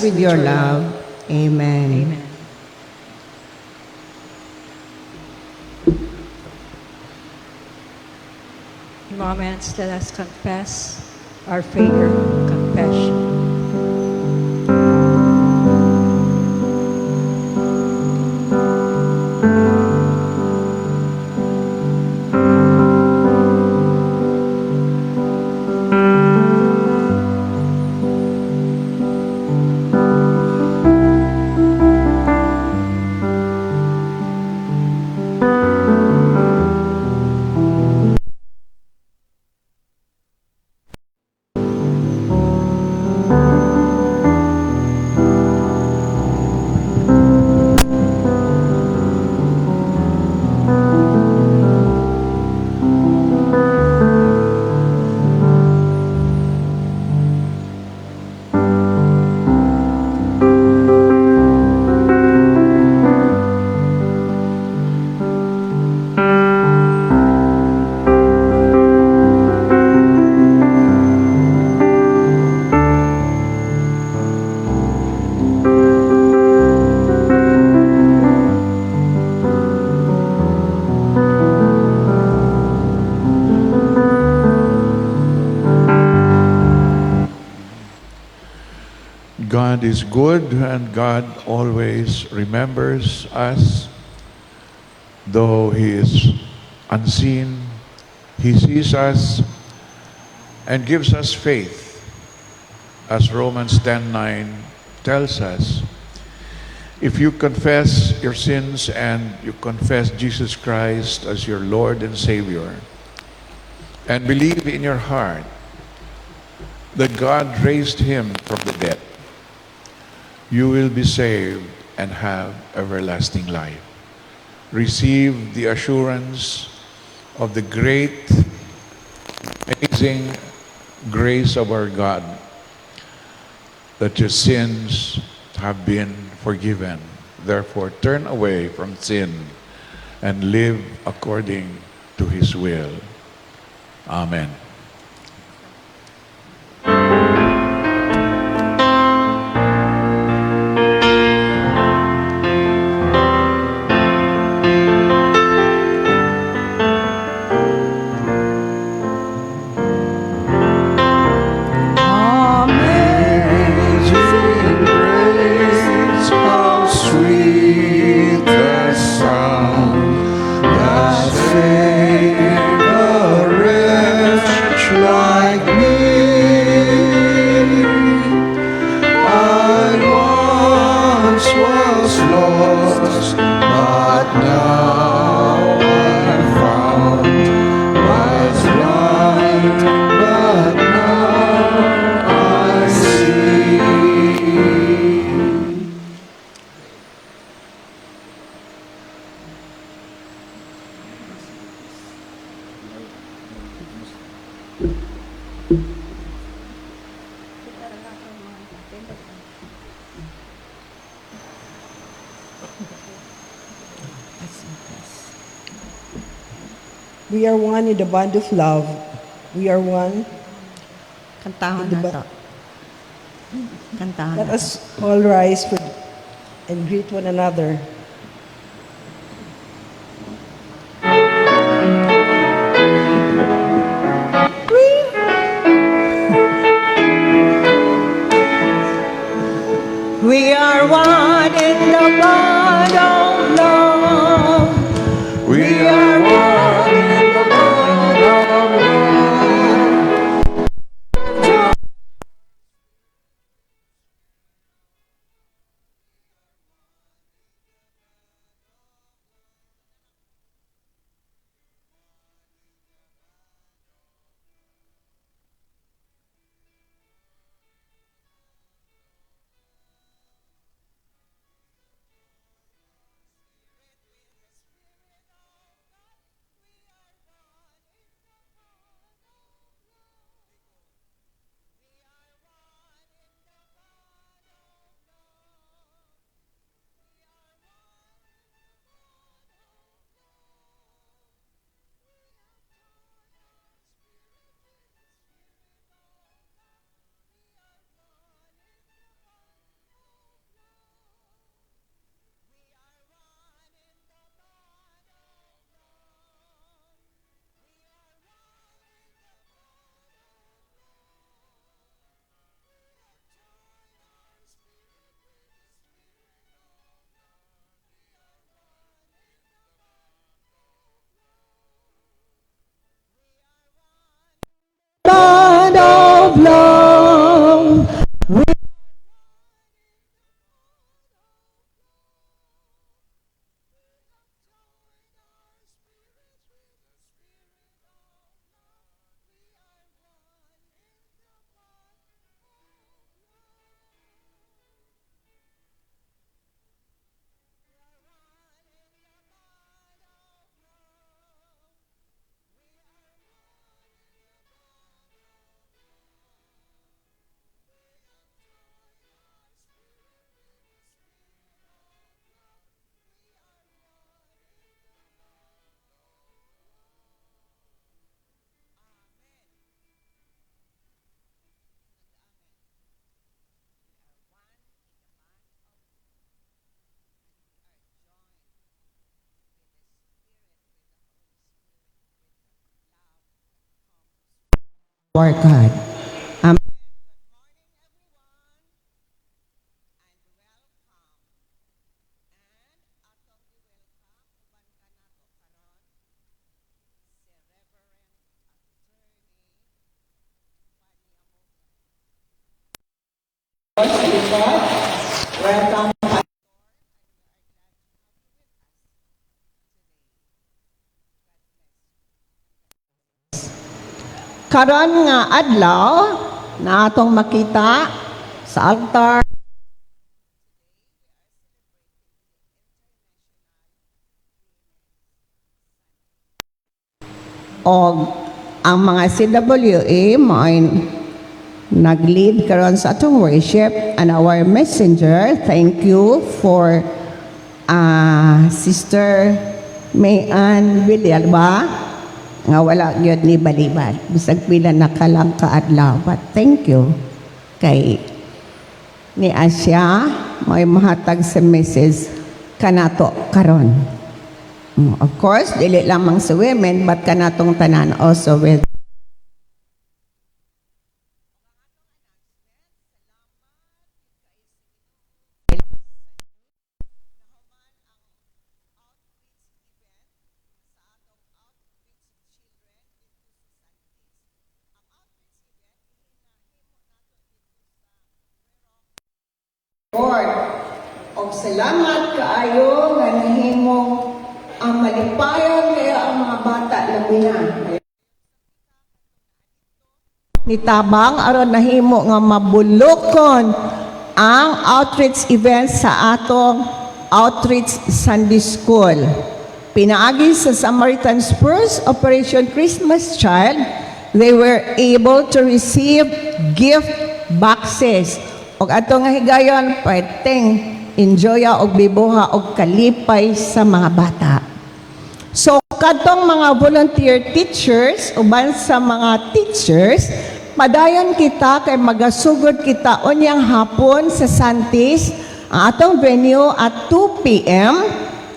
with your love. Amen. Amen. In moments, let us confess our favorite confession. God is good, and God always remembers us. Though He is unseen, He sees us and gives us faith. As Romans 10:9 tells us, if you confess your sins and you confess Jesus Christ as your Lord and Savior, and believe in your heart that God raised Him from the dead, you will be saved and have everlasting life. Receive the assurance of the great, amazing grace of our God, that your sins have been forgiven. Therefore, turn away from sin and live according to His will. Amen. Amazing grace, how sweet the sound that saved a wretch like me. I once was lost, but now I'm found. Was blind, but now I see. We are one in the bond of love. We are one. Kantahon Diba? na to. Kantahon Let na us all rise and greet one another. We are one in the bond of love. We are one in the bond of love. of love. Our God. Amen. Karon nga adlaw na atong makita sa altar o ang mga CWA may nag-lead karon sa atong worship and our messenger. Thank you for Sister Mayan Villalba nga wala gyud ni balibad bisag pila nakalang kaadlaw, but thank you kay ni Asya may mahatag sa message kanato karon. Of course dili lamang sa women but kanatong tanan also with Lord, og salamat kaayo nga nahimong ang malipayon kaya ang mga bata labi na. Nitabang aron nahimo nga mabulokon ang outreach event sa atong outreach Sunday School. Pinaagi sa Samaritan Spurs Operation Christmas Child, they were able to receive gift boxes. Og ato nga higayon, pwedeng enjoya og bibuha og kalipay sa mga bata. So, kadtong mga volunteer teachers, uban sa mga teachers, padayon kita kay magasugod kita unyang hapon sa Santis, ang atong venue at 2 p.m.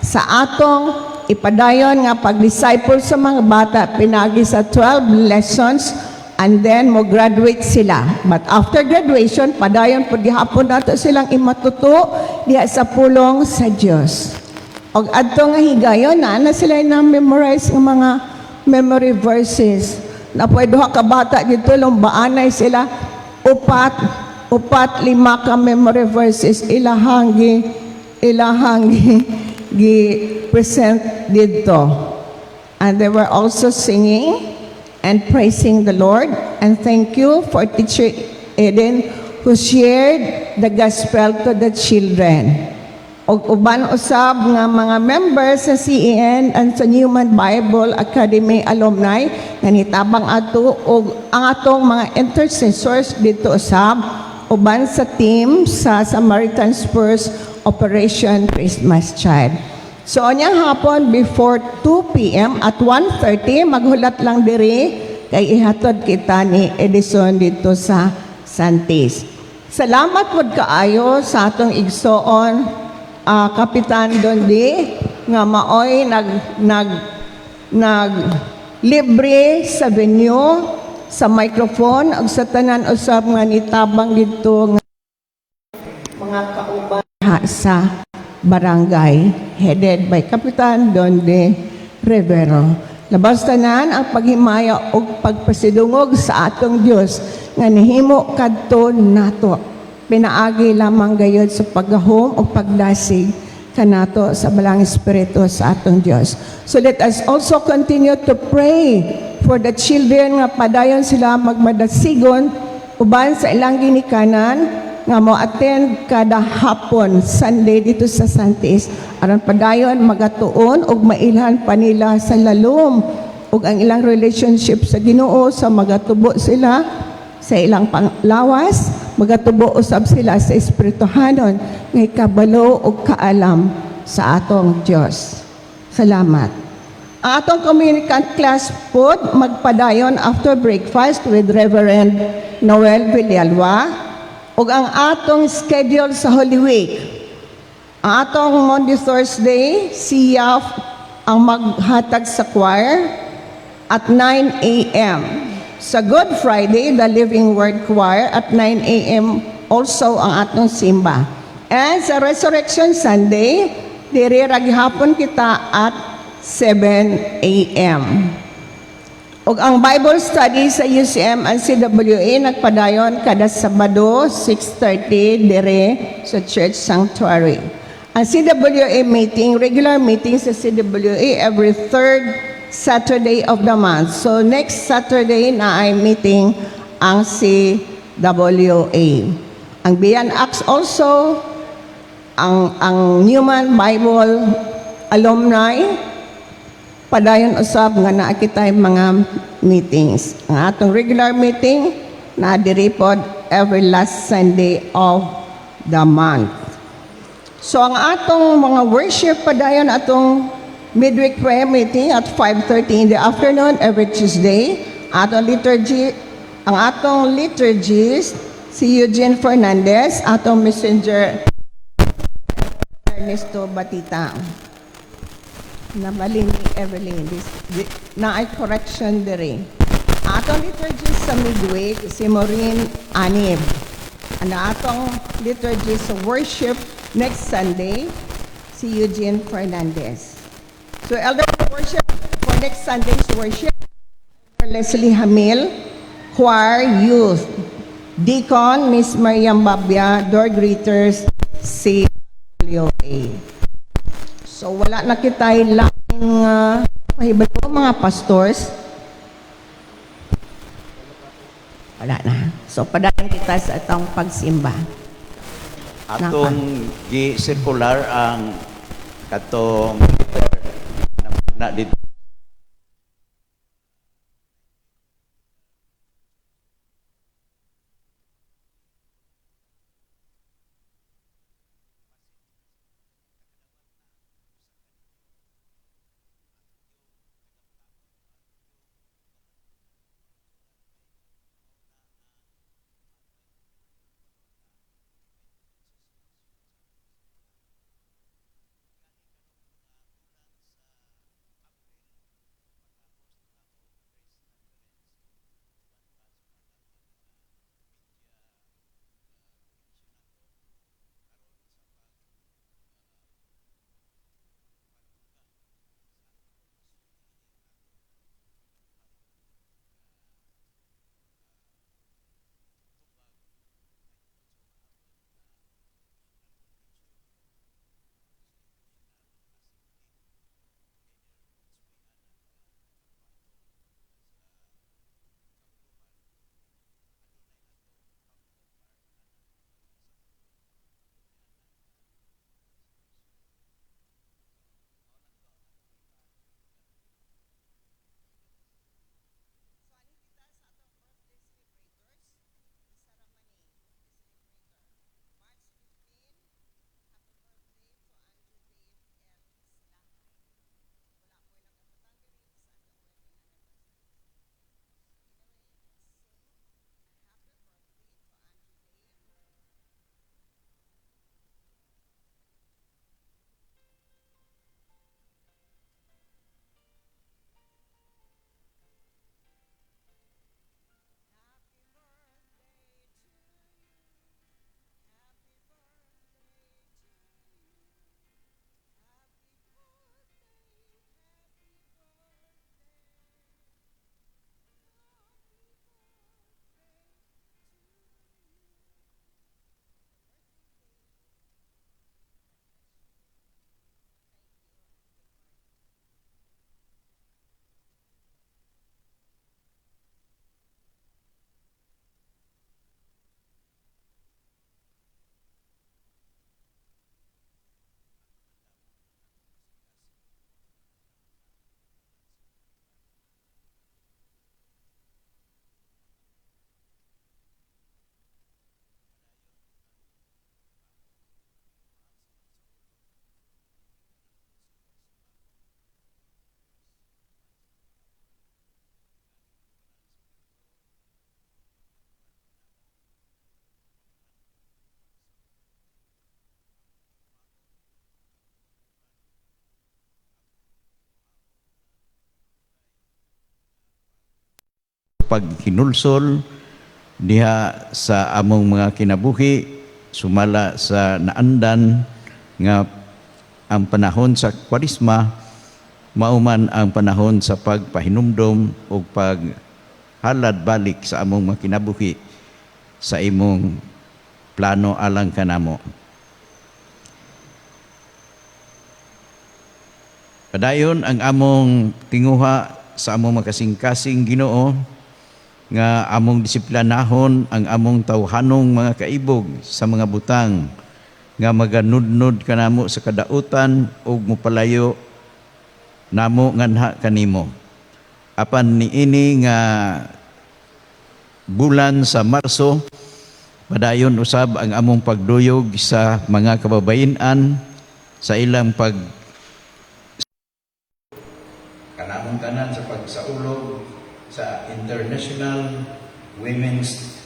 sa atong ipadayon nga pag-disciple sa mga bata, pinagi sa 12 lessons, and then mo graduate sila. But after graduation, padayon po gihapon nato silang imatuto diha sa pulong sa Dios. Og adto nga higayon na sila na memorize ng mga memory verses. Na pwede ka bata dito lumbaanay sila upat lima ka memory verses ilahang gi present dito. And they were also singing and praising the Lord. And thank you for Teacher Eden who shared the gospel to the children. Og uban usab nga mga members sa CEN and sa Newman Bible Academy alumni nga nitabang ato og ang atong mga intercessors dito usab uban sa team sa Samaritan Spurs Operation Christmas Child. So, onyang hapon before 2 p.m. at 1:30, maghulat lang diri kay ihatod kita ni Edison dito sa Santis. Salamat pod kaayo sa atong igsoon, Kapitan Dondi, nga maoy nag libre sa venue, sa microphone, ug sa tanan usab nga nitabang dito nga mga kauban sa barangay headed by Kapitan Donde Rivero. Labas tanan ang paghimaya ug pagpasidungog sa atong Dios nga nihimo kadto nato. Pinaagi lamang gayud sa paggahom ug pagdasig kanato sa balang espiritu sa atong Dios. So let us also continue to pray for the children nga padayon sila magmadasigon uban sa ilang ginikanan nga mo attend kada hapon Sunday dito sa Santis aron padayon magatuon ug mailhan pa nila sa lalom ug ang ilang relationship sa Ginoo sa magatubo sila sa ilang panglawas, magatubo usab sila sa espirituhanon nga kabalo ug kaalam sa atong Dios. Salamat. Ang atong communicant class po magpadayon after breakfast with Reverend Noel Villalba ug ang atong schedule sa Holy Week. Ang atong Monday, Thursday, siya ang maghatag sa choir at 9 a.m. Sa Good Friday, the Living Word Choir at 9 a.m. also ang atong simba. And sa Resurrection Sunday, diri raghapon kita at 7 a.m. Ug ang Bible study sa UCM and CWA nagpadayon kada Sabado 6:30 dire sa Church Sanctuary. Ang CWA meeting, regular meeting sa CWA every third Saturday of the month. So next Saturday na ay meeting ang CWA. Ang Bian Acts also, ang Newman Bible alumni, padayon usab nga naa kitay mga meetings. Ang atong regular meeting na diri pod every last Sunday of the month. So ang atong mga worship padayon atong midweek prayer meeting at 5:30 in the afternoon every Tuesday. Atong liturgy, ang atong liturgist si Eugene Fernandez, atong messenger Ernesto Batita. Nabali ni Evelyn, na ay correction diri. Atong liturgist sa midweek si Maureen Anib. Ang atong liturgist sa worship next Sunday si Eugene Fernandez. So elder worship for next Sunday's worship, Leslie Hamil, choir, youth, deacon, Miss Mariam Babia, door greeters, CWA. So wala na kitay laing mahibalo mga pastors. Wala na. So padayon kita sa atong pagsimba. Atong gi-circular ang katong na dito paghinulsol diha sa among mga kinabuhi sumala sa naandan nga ang panahon sa Kwaresma mauman ang panahon sa pagpahinumdom o paghalad balik sa among mga kinabuhi sa imong plano alang kanamo. Padayon ang among tinguha sa among makasing-kasing Ginoo nga among disiplinahon ang among tawhanong mga kaibog sa mga butang nga maganudnod kanamo sa kadautan ug mopalayo namo nganha kanimo. Apan niini nga bulan sa Marso, padayon usab ang among pagduyog sa mga kababayen-an sa ilang kanamong tanan sa pagsaulog sa International Women's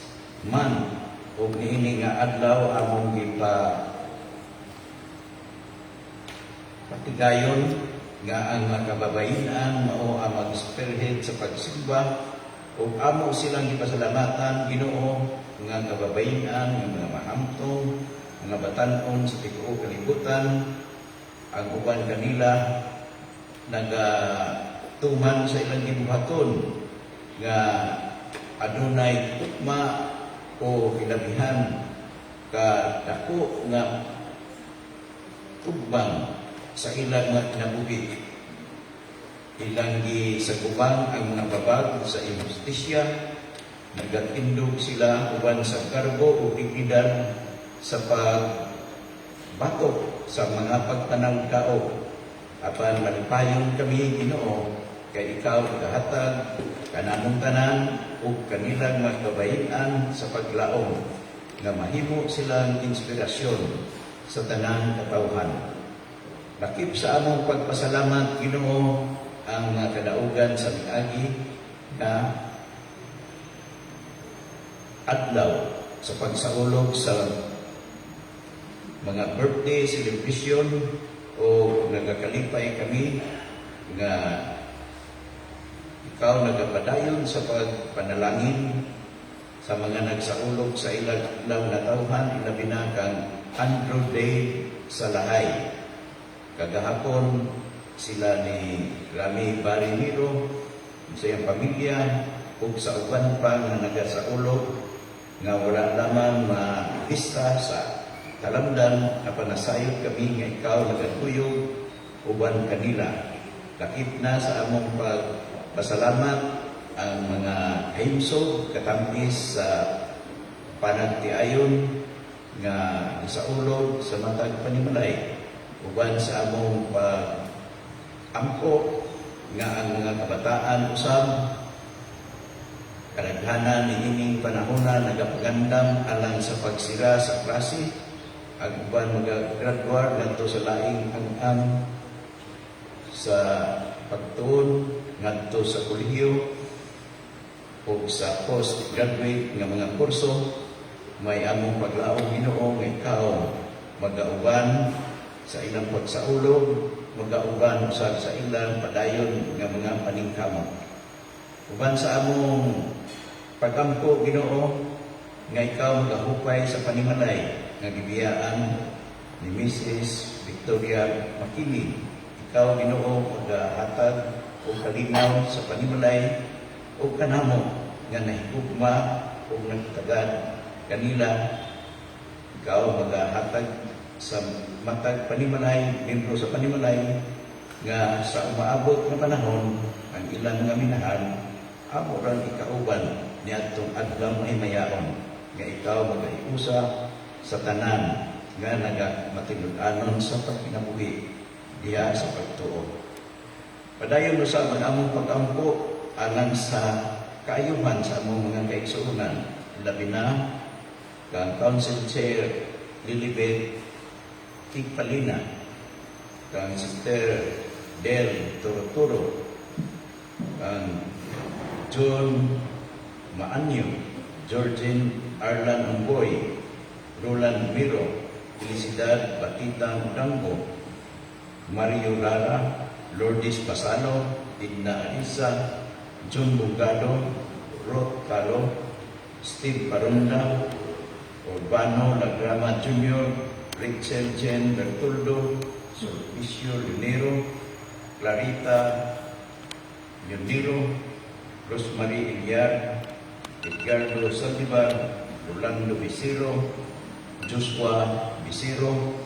Month ug niini nga adlaw among patigayon nga ang mga kababayen-an mao ang mag-spearhead sa pagsimba ug amo silang gipasalamatan Ginoo nga kababayen-an nga mga mahamtong mga batan-on sa tibuok kalibutan ang uban kanila nagatuman sa ilang gibuhaton nga adunay tukma o hilabihan ka dako nga tugbang sa ilang mga kinabuhi. Ilang gisagubang ang mga babag sa injustisya, nagatindog sila uban sa kargo o dignidad sa pagbatok sa mga pagpanangkao. Apan malipayon kami Ginoo kay ikaw gahatag kanamong tanan ug kanilang mga kabayen-an sa paglaom nga mahimo silang inspirasyon sa tanang katawhan. Lakip sa among pagpasalamat Ginoo ang mga kadaugan sa miagi na adlaw sa pagsaulog sa mga birthday celebration o nagakalipay kami nga ikaw nagapadayon sa pagpanalangin sa mga nagsaulog sa ilang na tawhan ilabi na kang Andrew Day sa Lahay. Kagahapon sila ni Rami Barimiro sa iyang pamilya ug sa uban pa nga nagasaulog nga wala lamang malista sa talamdan na panasayod kami nga ikaw nagatuyog uban kanila. Lakip na sa among pagpasalamat ang mga himsog katampis sa panagtiayon nga saulog sa matag panimalay uban sa among pag-angko nga ang mga kabataan usab kadaghanan niining panahona nagapagandam alang sa pagsira sa klase ag uban magagraduar ngadto sa laing ang sa pagtuon ngadto sa kolehiyo o sa postgraduate nga mga kurso. May among paglaom Ginoo nga ikaw magauban sa ilang pagsaulog, magauban usab sa ilang padayon nga mga paningkamot. Uban sa among pagampo Ginoo nga ikaw magahupay sa panimalay nga gibiyaan ni Mrs. Victoria Makini. Ikaw Ginoo magahatag o kalinaw sa panimalay o kanamo nga nahigugma o nagtagad kanila. Ikaw magahatag sa matag panimalay, membro sa panimalay nga sa umaabot nga panahon ang ilang nga minahan amo ran ikauban niadtong adlaw ay mayaon nga ikaw magaiusa sa tanan nga nagamatilud-anon sa pagkinabuhi diha sa pagtuo. Padayon usab ang among pag-ampo alang sa kaayuhan sa among mga kaigsuonan labi na kang Council Chair Lilibet Tigpalina, kang Sister Del Torotoro, kang John Maanyo, Georgine Arlan Umboy, Roland Miro, Felicidad Batitang Dango, Mario Lara, Lourdes Pasano, Edna Arisa, John Bugado, Ruth Calo, Steve Parunda, Urbano Lagrama Jr., Rachel Jen Bertoldo, Sulpicio Lunero, Clarita Yundiro, Rosemary Ilyar, Edgardo Saldivar, Rolando Bisiro, Joshua Bisiro,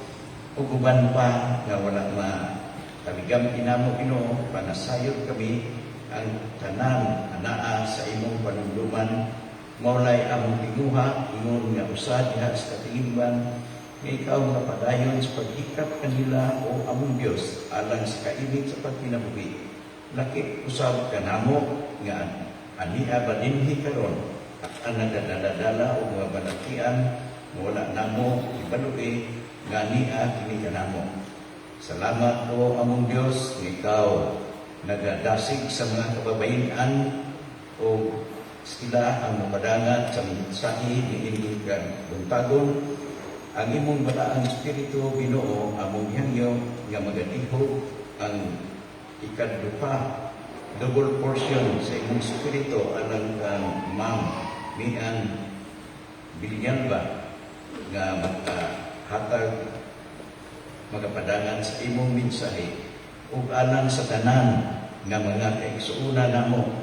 ug uban pa nga wala matabigam inamo Ginoo, panasayod kami ang tanan anaa sa imong panumduman. Maulay among tinguha ingon nga usa diha sa katingban nga ikaw nga padayon sa paghikap kanila o among Dios alang sa kainit sa pagkinabuhi. Lakip usab kanamo nga ania ba dinhi karon at ang nagdadala o mga balakian wala namo ibalui nga ania kini kanamo. Salamat o among Dios nga ikaw nagadasig sa mga kababayan o sila ang mapadangat sa mensahe ni inyong buntagon. Ang imong balaang espiritu Ginoo among hangyo nga magatihog ang ikadlupa double portion sa imong espiritu alang kang Ma'am Mian Villalba nga makahatag magapadangan sa imong mensahe ug alang sa tanan nga mga kaigsuuna namo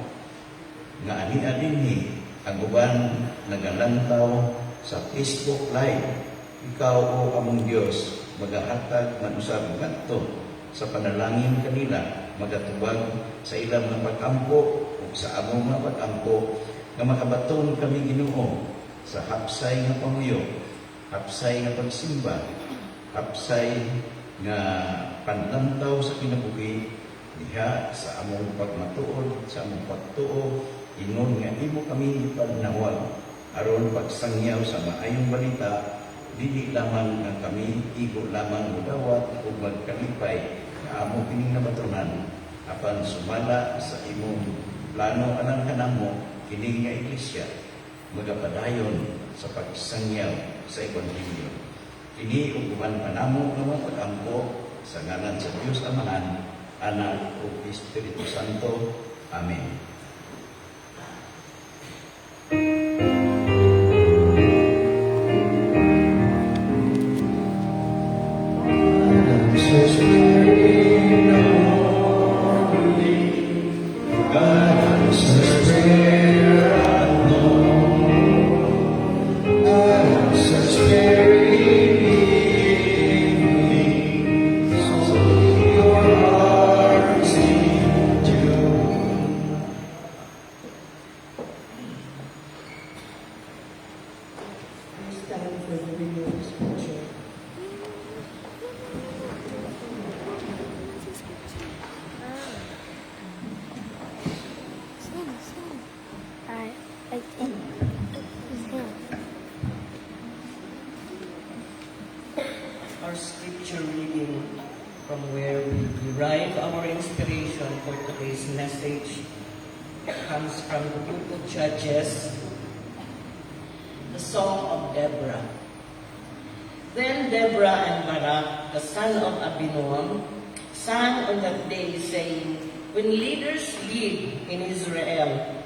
nga ania dinhi ang uban nagalantaw sa Facebook Live. Ikaw o among Dios magahatag man usab ngadto sa panalangin kanila, magatubag sa ilang mga pag-ampo ug sa among mga pag-ampo nga makabaton kami Ginoo sa hapsay nga pamuyo, hapsay nga pagsimba, hapsay nga panlantaw sa kinabuhi diha sa among pagmatuod, sa among pagtuo, ingon nga imo kami pagnawag aron pagsangyaw sa maayong balita. Dili lamang nga kami igo lamang mudawat o magkalipay nga amo kining nabatunan apan sumala sa imong plano alang kanamo kini nga iglesia magapadayon sa pagsangyaw sa ebanghelyo. Kini ug uban panamo nga mga pag-ampo sa ngalan sa Dios Amahan, Anak ug Espiritu Santo. Amen. Stand for the reading of Scripture. I think it's him. Our scripture reading from where we derive our inspiration for today's message comes from the book of Judges, the Song of Deborah. Then Deborah and Barak, the son of Abinoam, sang on that day, saying, when leaders lead in Israel,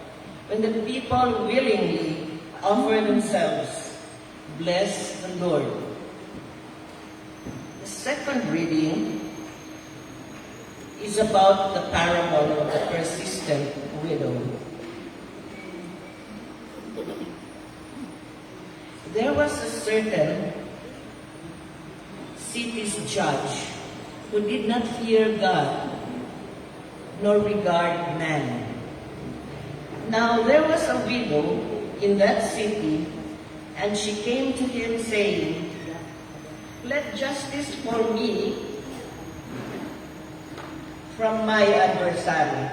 when the people willingly offer themselves, bless the Lord. The second reading is about the parable of the persistent widow. There was a certain city's judge who did not fear God nor regard man. Now there was a widow in that city, and she came to him saying, let justice for me from my adversary.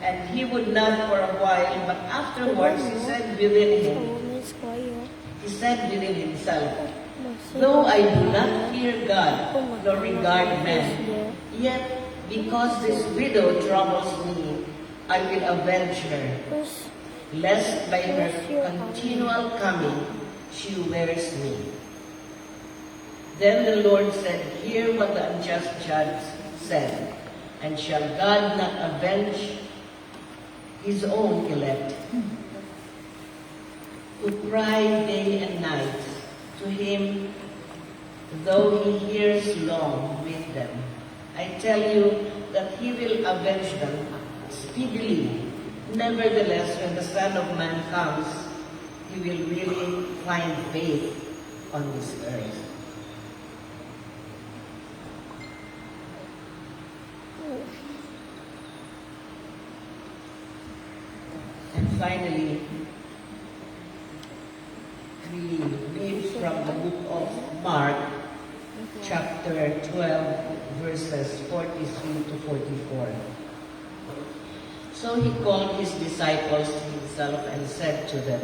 And he would not for a while, but afterwards he said within himself, though I do not fear God nor regard man, yet because this widow troubles me, I will avenge her, lest by her continual coming she wears me. Then the Lord said, hear what the unjust judge said, and shall God not avenge his own elect, who cry day and night. To him, though he hears long with them, I tell you that he will avenge them speedily. Nevertheless, when the Son of Man comes, he will really find faith on this earth. And finally, we read from the book of Mark, chapter 12, verses 43 to 44. So he called his disciples to himself and said to them,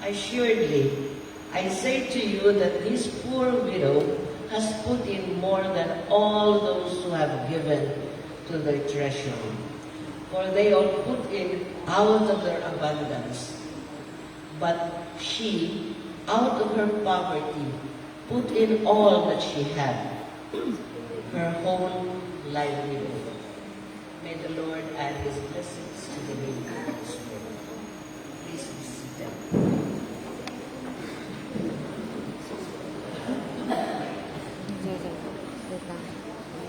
Assuredly, I say to you that this poor widow has put in more than all those who have given to their treasury. For they all put in out of their abundance. But she, out of her poverty, put in all that she had, her whole livelihood. May the Lord add his blessings to the reading of his word. Please be seated.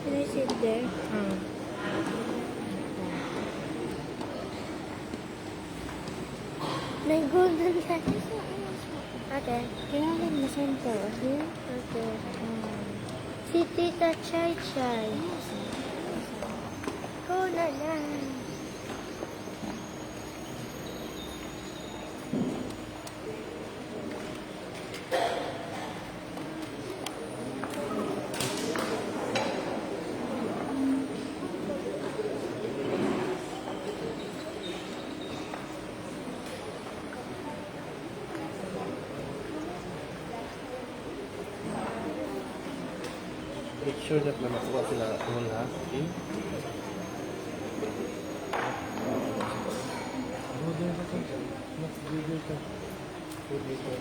Can I sit there? My golden cat. Okay. Kailangan na center. Here? Okay. Si Tita Chai Chai. Go na lang. Make sure that na makuha sila all, ha? Okay? Go there, Mas bigger ka. Go dito.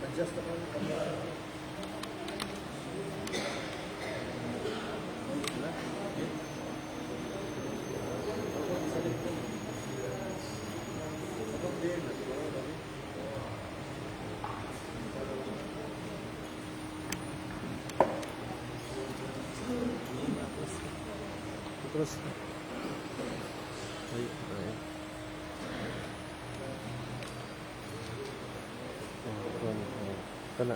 Adjust the camera. Terus baik, baik. Kena.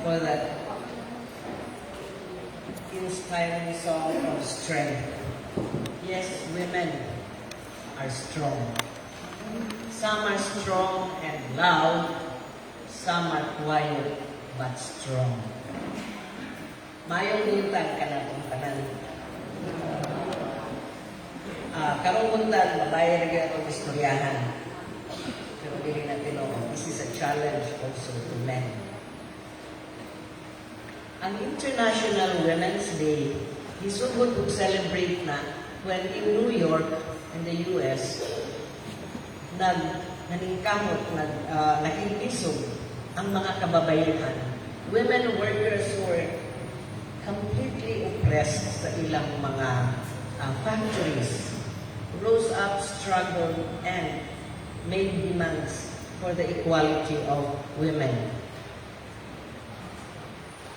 for that inspiring song of strength. Yes, women are strong. Some are strong and loud, some are quiet but strong. Mayong buntag ka na itong tanan. Karong buntag, mabayar na gaya itong istoryahan. Pero hindi natin this is a challenge also to men. Ang International Women's Day, isugod kong celebrate na when in New York, in the US, naningkamot, nakipisog ang mga kababayan. Women workers were completely oppressed sa ilang mga factories, rose up, struggled, and made demands for the equality of women.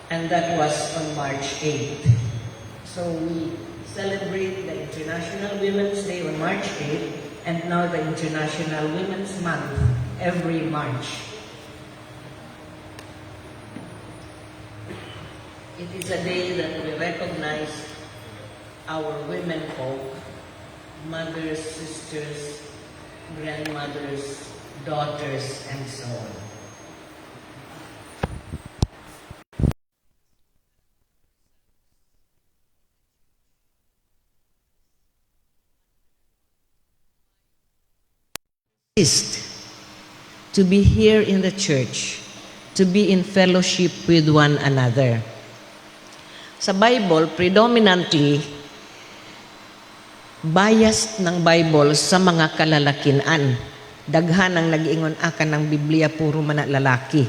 And that was on March 8th. So we celebrate the International Women's Day on March 8th, and now the International Women's Month every March. It is a day that we recognize our women folk, mothers, sisters, grandmothers, daughters, and so on. To be here in the church, to be in fellowship with one another. Sa Bible, predominantly, biased ng Bible sa mga kalalakinan. Daghan ang nag-iingon akan ng Biblia, puro man lalaki.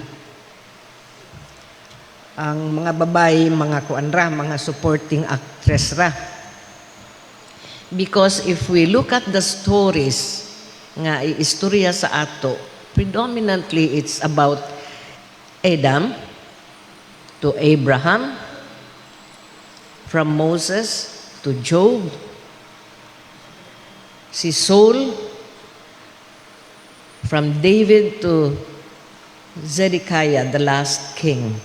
Ang mga babae, mga kuanra, mga supporting actress ra. Because if we look at the stories nga istorya sa ato, predominantly it's about Adam to Abraham, from Moses to Job, si Saul, from David to Zedekiah, the last king,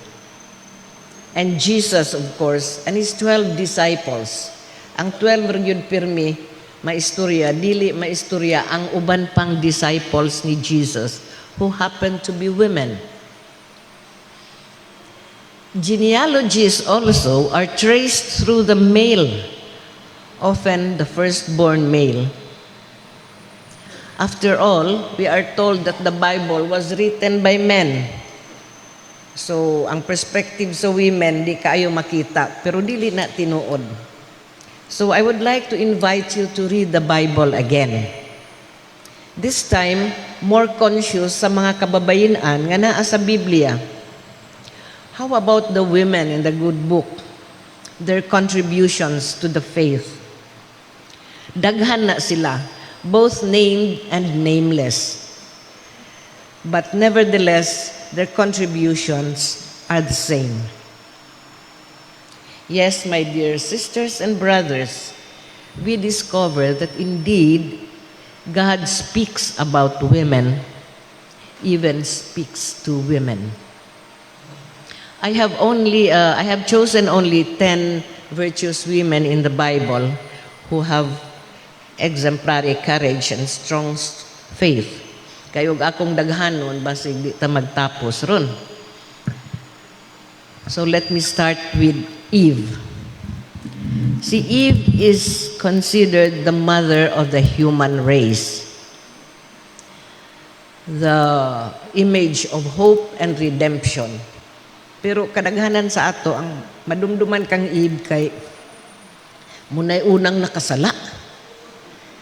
and Jesus, of course, and his 12 disciples. Ang 12 rin yun pirmi, maistorya, dili maistorya ang uban pang disciples ni Jesus who happened to be women. Genealogies also are traced through the male, often the firstborn male. After all, we are told that the Bible was written by men. So, ang perspective sa women, di kaayo makita, pero dili na tinuod. So, I would like to invite you to read the Bible again. This time, more conscious sa mga kababayenan nga naa sa Biblia. How about the women in the good book? Their contributions to the faith. Daghan na sila, both named and nameless. But nevertheless, their contributions are the same. Yes, my dear sisters and brothers, we discover that indeed God speaks about women, even speaks to women. I have chosen only 10 virtuous women in the Bible who have exemplary courage and strong faith. Kayog akong daghanon, basig di ta magtapos ron. So let me start with Eve. Si Eve is considered the mother of the human race, the image of hope and redemption. Pero kadaghanan sa ato, ang madumduman kang Eve kay munay unang nakasala.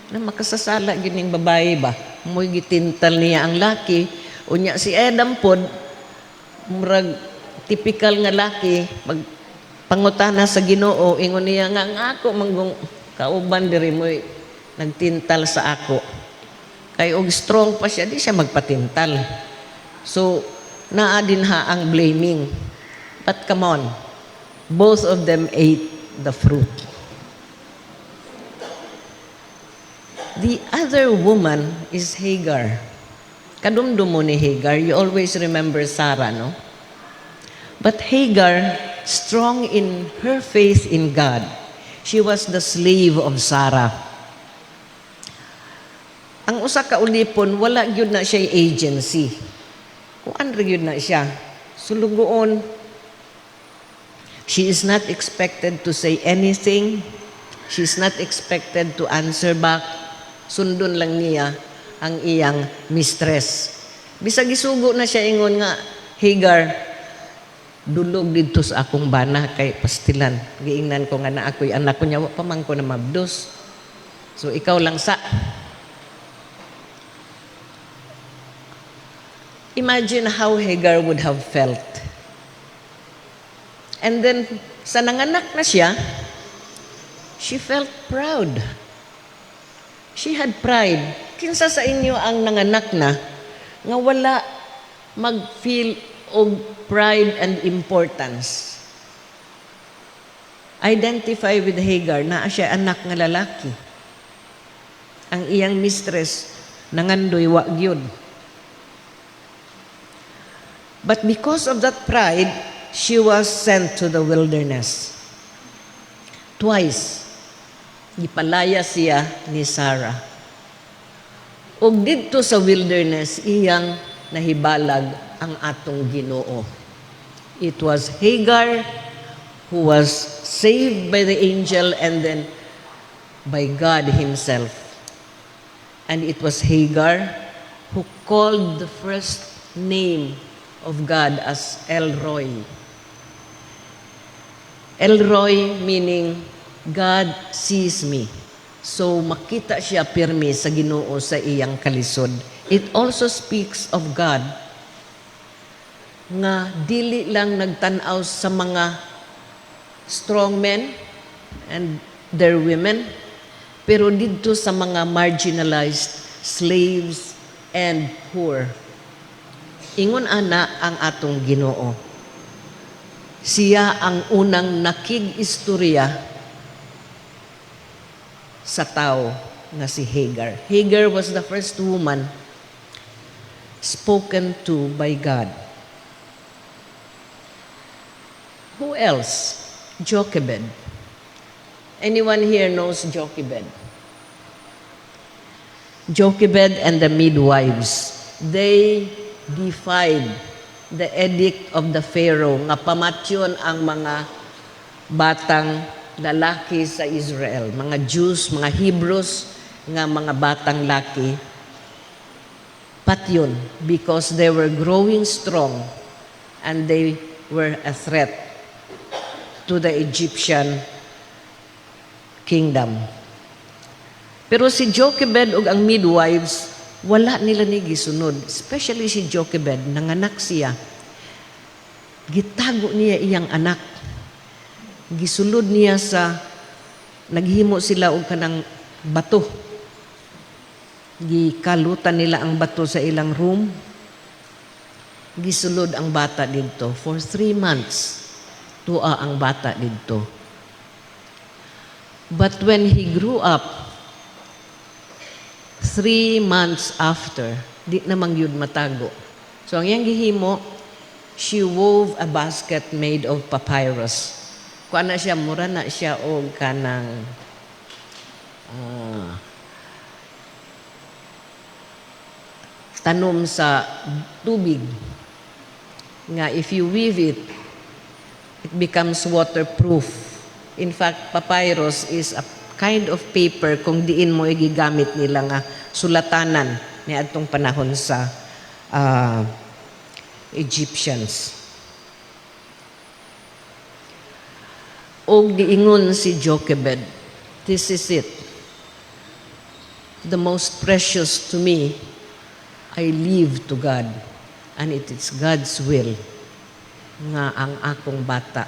Na makasasala gining babae ba? Mo'y gitintal niya ang laki. Unya si Adam pod, murag typical nga laki, pag pangutana sa Ginoo, ingon niya nga ako manggong kauban diri mo'y nagtintal sa ako. Kay og strong pa siya, di siya magpatintal. So, naa din ha ang blaming. But come on, both of them ate the fruit. The other woman is Hagar. Kadumdum mo ni Hagar, you always remember Sarah, no? But Hagar, strong in her faith in God, she was the slave of Sarah. Ang usa ka ulipon, wala gyud na siya agency. Kuan ra gyud na siya. Sulugoon. She is not expected to say anything. She is not expected to answer back. Sundon lang niya ang iyang mistress. Bisag isugo na siya ingon nga, Hagar, dulog dito sa akong bana kay pastilan. Giingnan ko nga na ako'y anak ko niya, wa pa man ko na mabdos. So ikaw lang sa. Imagine how Hagar would have felt. And then, sa nanganak na siya, she felt proud. She had pride. Kinsa sa inyo ang nanganak na nga wala mag-feel of pride and importance. Identify with Hagar na siya anak nga lalaki. Ang iyang mistress nangandoy wa gyud. But because of that pride, she was sent to the wilderness. Twice, gipalaya siya ni Sarah. Ug didto sa wilderness, iyang nahibalag ang atong Ginoo. It was Hagar who was saved by the angel and then by God Himself. And it was Hagar who called the first name of God as El Roi. El Roi meaning God sees me. So makita siya pirmi sa Ginoo sa iyang kalisod. It also speaks of God nga dili lang nagtan-aw sa mga strong men and their women, pero didto sa mga marginalized slaves and poor. Ingon ana ang atong Ginoo. Siya ang unang nakig-istorya sa tao nga si Hagar. Hagar was the first woman spoken to by God. Who else? Jochebed. Anyone here knows Jochebed? Jochebed and the midwives. They defied the edict of the Pharaoh nga pamatyon ang mga batang lalaki sa Israel, mga Jews, mga Hebrews nga mga batang laki, patyon because they were growing strong and they were a threat to the Egyptian kingdom. Pero si Jochebed ug ang midwives, wala nila ni gisunod. Especially si Jochebed, nanganak siya. Gitago niya iyang anak. Gisulod niya sa, naghimo sila og kanang bato. Gikalutan nila ang bato sa ilang room. Gisulod ang bata dito. For 3 months, tua ang bata dito. But when he grew up, 3 months after, di namang yun matago. So ang iyang gihimo, she wove a basket made of papyrus. Kuan na siya, mura na siya og kanang tanom sa tubig. Nga if you weave it, it becomes waterproof. In fact, papyrus is a kind of paper kung diin mo gigamit nila nga sulatanan ni adtong panahon sa Egyptians. Og diingon si Jochebed, this is it. The most precious to me, I live to God, and it is God's will nga ang akong bata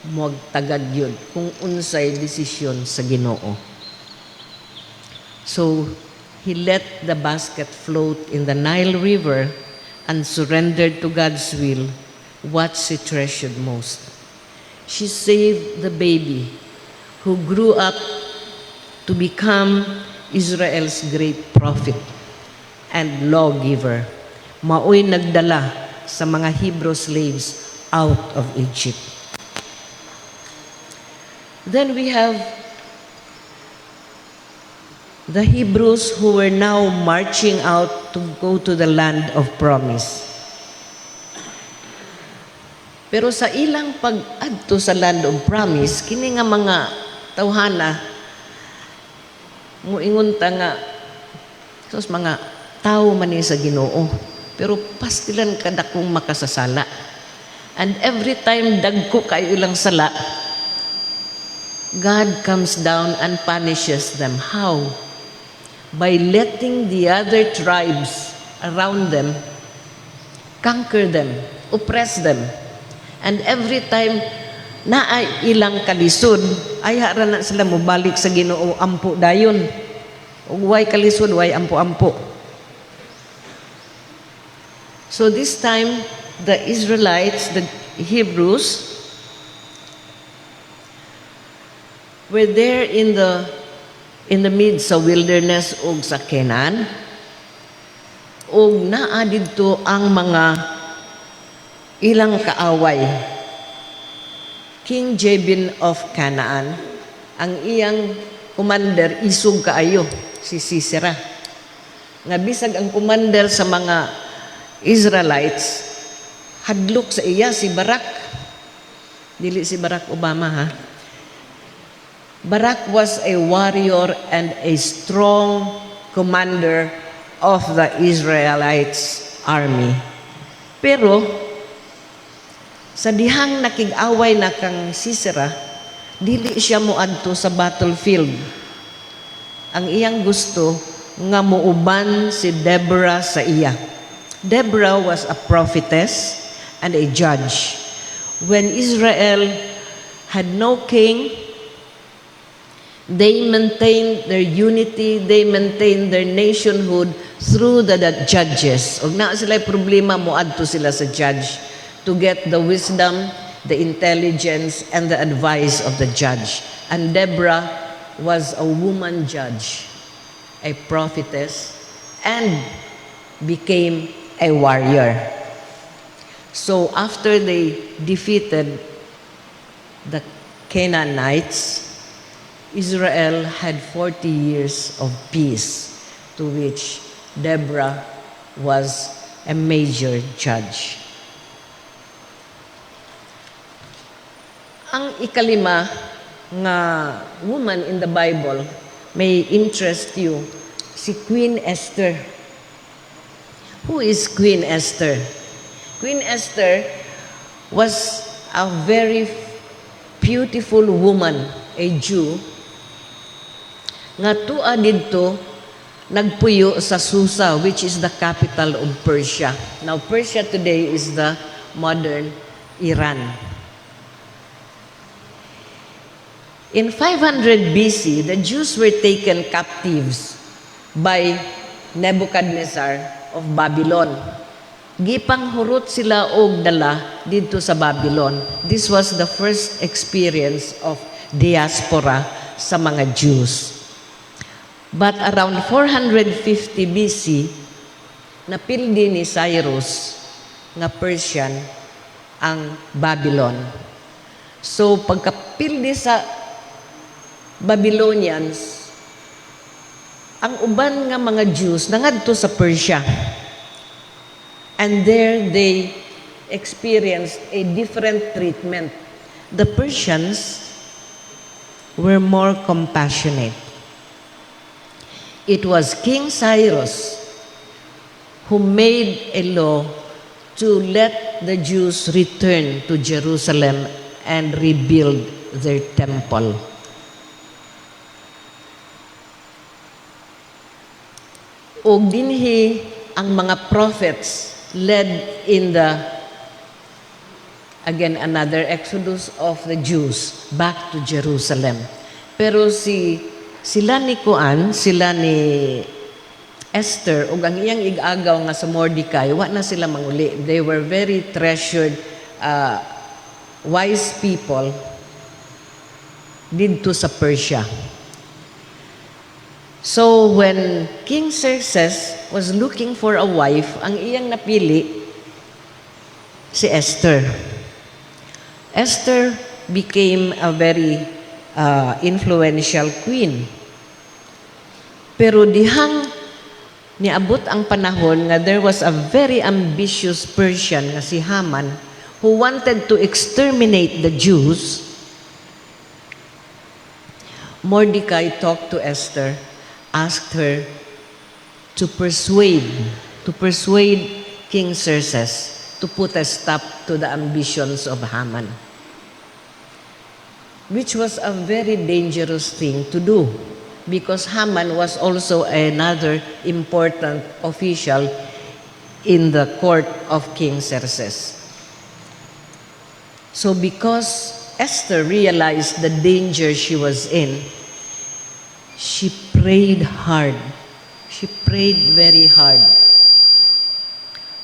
magtagad yun kung unsay desisyon sa Ginoo. So, he let the basket float in the Nile River and surrendered to God's will what she treasured most. She saved the baby who grew up to become Israel's great prophet and lawgiver. Maoy nagdala sa mga Hebrew slaves out of Egypt. Then we have the Hebrews who were now marching out to go to the land of promise. Pero sa ilang pag-adto sa land of promise, kini nga mga tawhana, muingon ta nga, sus mga tao man ni sa Ginoo, pero pastilan kadakong makasasala. And every time dagko kayo ilang sala, God comes down and punishes them. How? By letting the other tribes around them conquer them, oppress them. And every time na ay ilang kalisod, ay hara na sila mobalik sa Ginoo, ampo dayon. Ug way kalisod, way ampo-ampo. So this time, the Israelites, the Hebrews, were there in the midst sa wilderness ug sa Canaan. Ug naa didto ang mga ilang kaaway. King Jabin of Canaan, ang iyang commander isog kaayo, si Sisera. Nga bisag ang commander sa mga Israelites, hadlok sa iya si Barack. Dili si Barack Obama, ha? Barack was a warrior and a strong commander of the Israelites army. Pero sa dihang nakig-away na kang Sisera, dili siya moadto sa battlefield. Ang iyang gusto nga muuban si Deborah sa iya. Deborah was a prophetess and a judge. When Israel had no king, they maintained their unity, they maintained their nationhood through the judges. Og na sila problema, moadto sila sa judge to get the wisdom, the intelligence, and the advice of the judge. And Deborah was a woman judge, a prophetess, and became a warrior. So after they defeated the Canaanites, Israel had 40 years of peace, to which Deborah was a major judge. Ang ikalima nga woman in the Bible may interest you, si Queen Esther. Who is Queen Esther? Queen Esther was a very beautiful woman, a Jew, nga tua didto nagpuyo sa Susa, which is the capital of Persia. Now, Persia today is the modern Iran. In 500 BC, the Jews were taken captives by Nebuchadnezzar of Babylon. Gipanghurot sila og dala dito sa Babylon. This was the first experience of diaspora sa mga Jews. But around 450 BC, napildi ni Cyrus nga Persian ang Babylon. So pagkapildi sa Babylonians, ang uban nga mga Jews nangadto sa Persia. And there they experienced a different treatment. The Persians were more compassionate. It was King Cyrus who made a law to let the Jews return to Jerusalem and rebuild their temple. Og dinhi ang mga prophets led in the, again, another exodus of the Jews back to Jerusalem. Pero sila ni Kuan, sila ni Esther, ug ang iyang ig-agaw nga sa Mordecai, wa na sila manguli. They were very treasured, wise people didto sa Persia. So when King Xerxes was looking for a wife, ang iyang napili si Esther. Esther became a very influential queen. Pero dihang niabot ang panahon nga there was a very ambitious Persian nga si Haman who wanted to exterminate the Jews. Mordecai talked to Esther, asked her to persuade King Xerxes to put a stop to the ambitions of Haman, which was a very dangerous thing to do because Haman was also another important official in the court of King Xerxes. So because Esther realized the danger she was in, she prayed hard. She prayed very hard,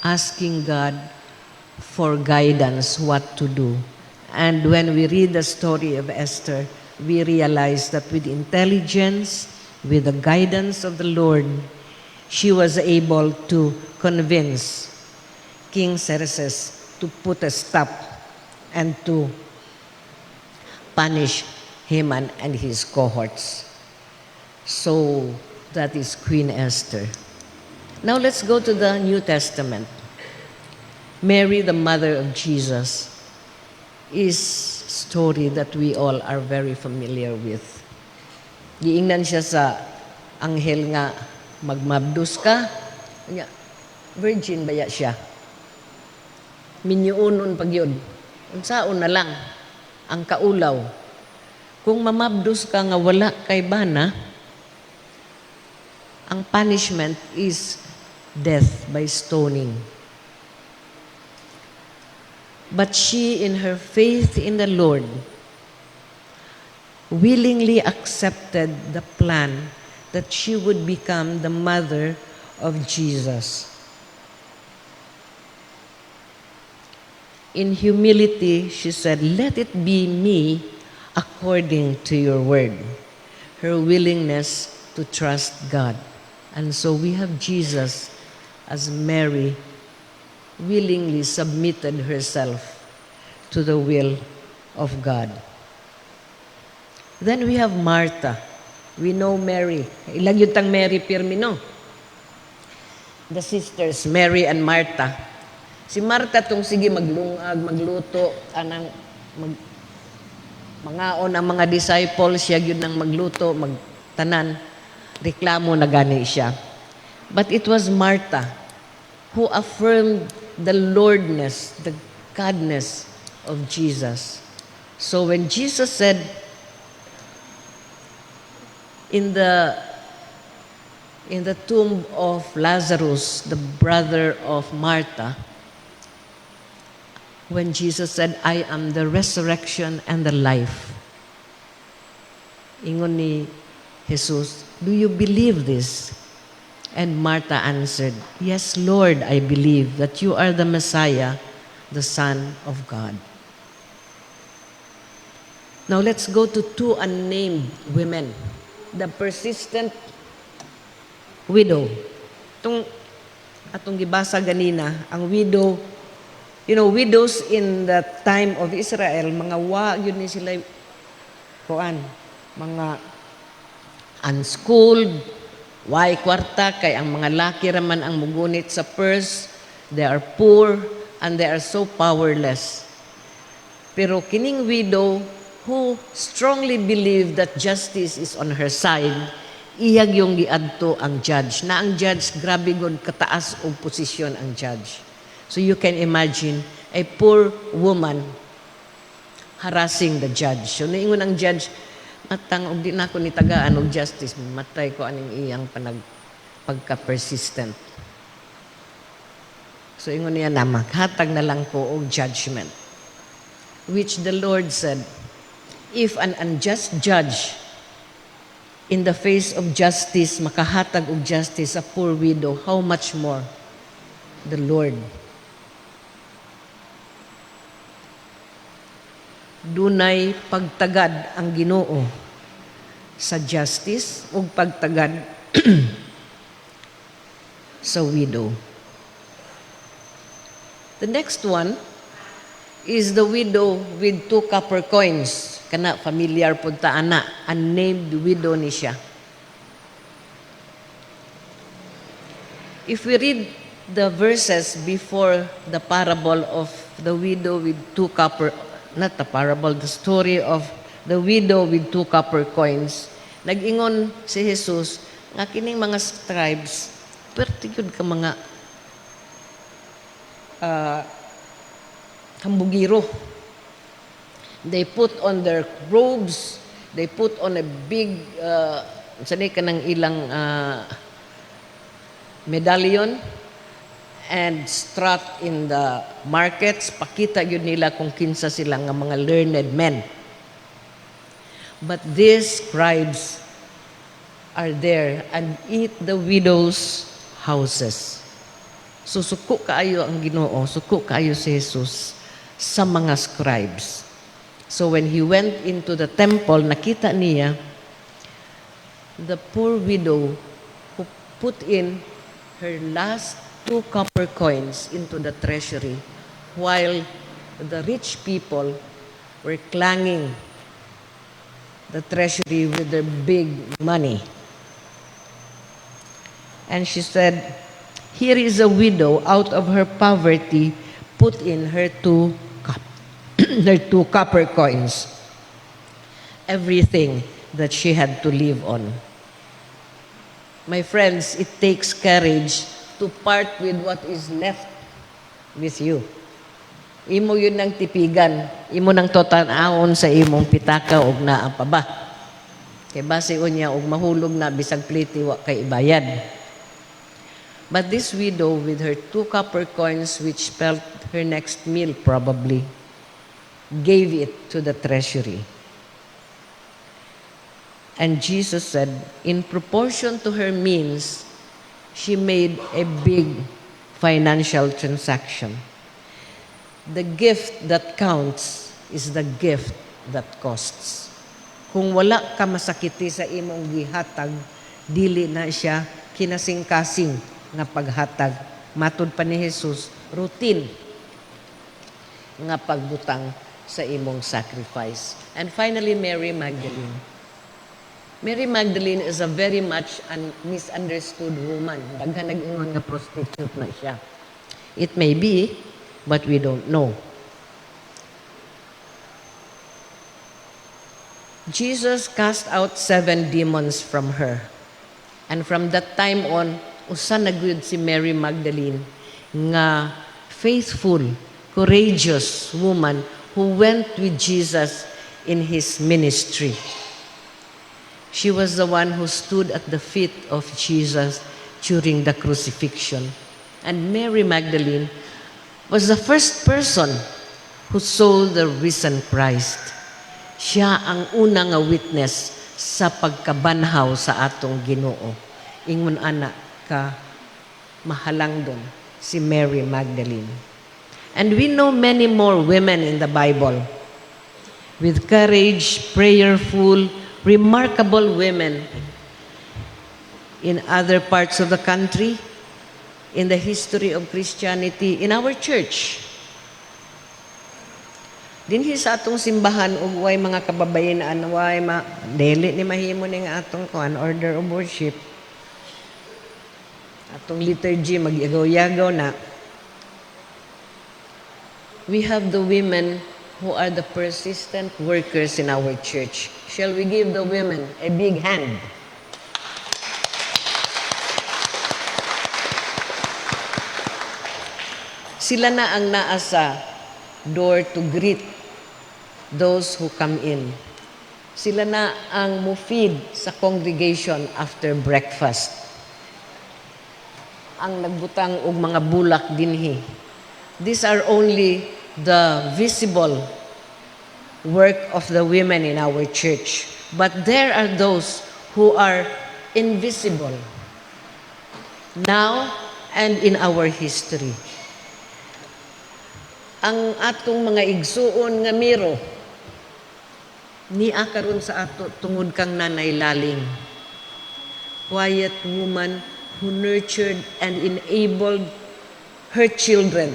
asking God for guidance what to do. And when we read the story of Esther, we realize that with intelligence, with the guidance of the Lord, she was able to convince King Xerxes to put a stop and to punish Haman and his cohorts. So that is Queen Esther. Now let's go to the New Testament. Mary, the mother of Jesus, is a story that we all are very familiar with. Giingnan siya sa anghel nga, magmabdus ka. Virgin baya siya. Minyuunon pag yun. Unsaon na lang ang kaulaw. Kung mamabdus ka nga wala kay bana, ang punishment is death by stoning. But she, in her faith in the Lord, willingly accepted the plan that she would become the mother of Jesus. In humility, she said, "Let it be me according to your word." Her willingness to trust God. And so we have Jesus as Mary willingly submitted herself to the will of God. Then we have Martha. We know Mary. Ilang yun tang Mary Pirmino? The sisters, Mary and Martha. Si Martha tong sige maglungag, magluto, mangaon ang mga disciples, siya yun ang magluto, magtanan, reklamo na gani siya. But it was Martha who affirmed the Lordness, the Godness of Jesus. So when Jesus said, in the tomb of Lazarus, the brother of Martha, when Jesus said, "I am the resurrection and the life," ingon ni Jesus, "Do you believe this?" And Martha answered, "Yes, Lord, I believe that you are the Messiah, the Son of God." Now let's go to two unnamed women. The persistent widow. Atong gibasa ganina, ang widow, widows in the time of Israel, mga yun ni sila, mga unschooled, way kwarta, kay ang mga laki raman ang mugunit sa purse, they are poor, and they are so powerless. Pero kining widow, who strongly believed that justice is on her side, iyag yung giadto ang judge. Na ang judge, grabe gud kataas og posisyon ang judge. So you can imagine a poor woman harassing the judge. So niingon ang judge, matang og di na ko nitagaan og justice, matay ko aning iyang pagka-persistent. So ingon niya na maghatag na lang ko og judgment. Which the Lord said, if an unjust judge in the face of justice makahatag og justice a poor widow, how much more the Lord. Dunay pagtagad ang Ginoo sa justice ug pagtagad sa widow. The next one is the widow with 2 copper coins. Kana familiar pud ta ana, unnamed widow ni siya. If we read the verses before the parable of the widow with 2 copper, not the parable, the story of the widow with 2 copper coins, nag-ingon si Jesus nga kining mga scribes, pertigod ka mga kambugiro. They put on their robes, they put on a big, sanay ka ng ilang medallion, and strut in the markets. Pakita yun nila kung kinsa sila nga mga learned men. But these scribes are there and eat the widows' houses. So suko kaayo ang Ginoo, suko kaayo si Jesus sa mga scribes. So when he went into the temple, nakita niya the poor widow who put in her last 2 copper coins into the treasury, while the rich people were clanging the treasury with their big money. And she said, "Here is a widow out of her poverty put in her 2 copper coins, everything that she had to live on." My friends, it takes courage to part with what is left with you. Imo yun ng tipigan, imo ng totanahon sa imong pitaka og naa pa ba. Kay base unya og mahulog na bisag pliti wa kay ibayad. But this widow with her 2 copper coins, which spelled her next meal probably, gave it to the treasury. And Jesus said, in proportion to her means, she made a big financial transaction. The gift that counts is the gift that costs. Kung wala ka masakiti sa imong gihatag, dili na siya kinasing-kasing nga paghatag. Matud pa ni Jesus, routine nga pagbutang sa imong sacrifice. And finally, Mary Magdalene. Mary Magdalene is a very much misunderstood woman. Daghan nag-ingon nga prostitute na siya. It may be, but we don't know. Jesus cast out 7 demons from her. And from that time on, usa na gyud si Mary Magdalene nga faithful, courageous woman who went with Jesus in his ministry. She was the one who stood at the feet of Jesus during the crucifixion. And Mary Magdalene was the first person who saw the risen Christ. Siya ang unang nga witness sa pagkabanhaw sa atong Ginoo. Ingon ana ka mahalangdon si Mary Magdalene. And we know many more women in the Bible with courage, prayerful, remarkable women in other parts of the country, in the history of Christianity, in our church. Dinhi sa atong simbahan ug way mga kababayen-an way dili ni mahimo ning atong order of worship. Atong liturgy magyagaw-yagaw na. We have the women who are the persistent workers in our church. Shall we give the women a big hand? Sila na ang naasa door to greet those who come in. Sila na ang mufeed sa congregation after breakfast. Ang nagbutang og mga bulak dinhi. These are only the visible work of the women in our church. But there are those who are invisible now and in our history. Ang atong mga igsuon nga miro, niya karon sa ato tungod kang nanay laling. Quiet woman who nurtured and enabled her children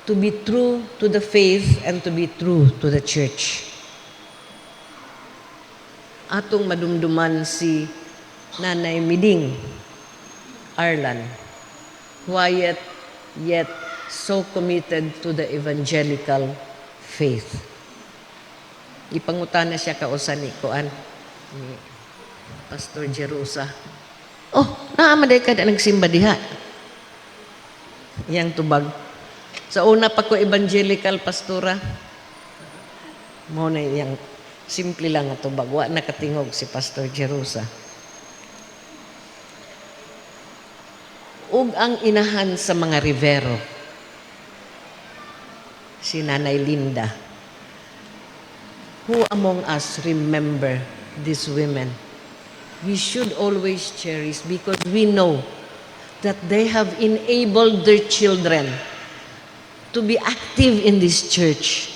to be true to the faith and to be true to the church. Atong madumduman si Nanay Miding Arlan, quiet yet so committed to the evangelical faith. Ipangutana siya kausan ni Kuan, ni Pastor Jerusa. Oh, naamaday ka na nagsimba diha. Yang tubag. Sa una pa ko evangelical pastora, mo na yang simple lang nga tubag. Wa nakatingog si Pastor Jerusa. Ug ang inahan sa mga Rivero, si Nanay Linda. Who among us remember these women? We should always cherish because we know that they have enabled their children to be active in this church.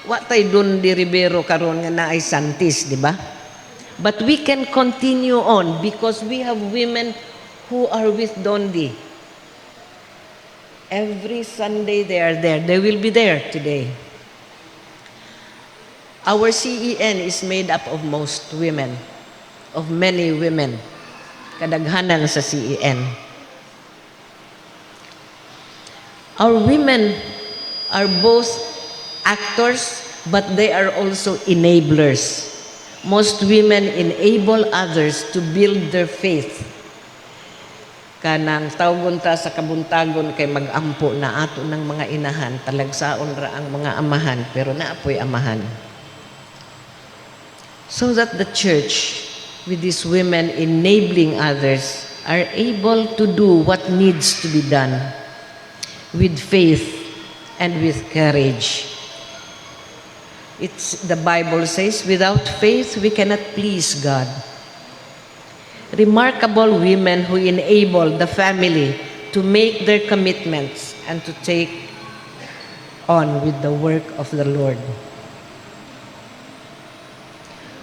Wa tay Don de Rivero karon nga naay Santis, di ba? But we can continue on because we have women who are with Dondi. Every Sunday they are there. They will be there today. Our CEN is made up of most women, of many women. Kadaghanan sa CEN. Our women are both actors, but they are also enablers. Most women enable others to build their faith. Kanang tawgon ta sa kabuntagon kay mag-ampo na ato ng mga inahan, talagsaon ra ang mga amahan, pero naapoy amahan. So that the church, with these women enabling others, are able to do what needs to be done with faith and with courage. The Bible says, without faith, we cannot please God. Remarkable women who enable the family to make their commitments and to take on with the work of the Lord.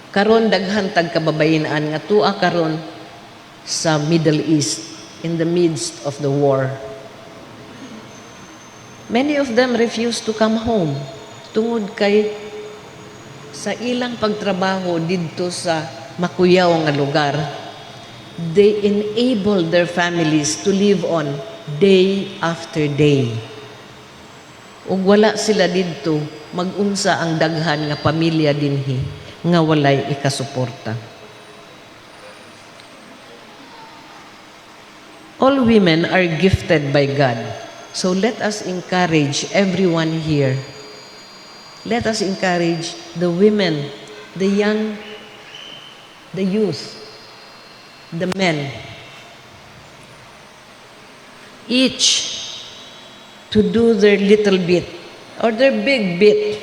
Karon daghan tag kababayen-an nga tua karon sa Middle East in the midst of the war. Many of them refuse to come home tungod kay sa ilang pagtrabaho didto sa makuyaw nga lugar. They enable their families to live on day after day. Ug wala sila didto, mag-unsa ang daghan nga pamilya dinhi nga walay ikasuporta. All women are gifted by God. So let us encourage everyone here. Let us encourage the women, the young, the youth, the men, each to do their little bit or their big bit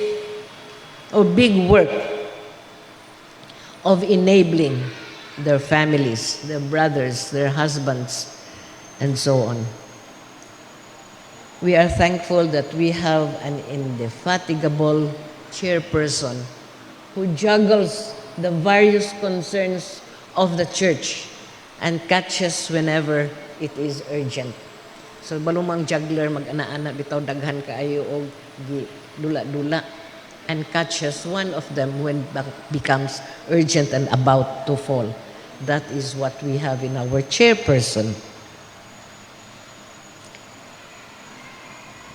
or big work of enabling their families, their brothers, their husbands, and so on. We are thankful that we have an indefatigable chairperson who juggles the various concerns of the church and catches whenever it is urgent. So balumang juggler mag-ana-ana bitaw daghan kaayo og dula-dula and catches one of them when it becomes urgent and about to fall. That is what we have in our chairperson.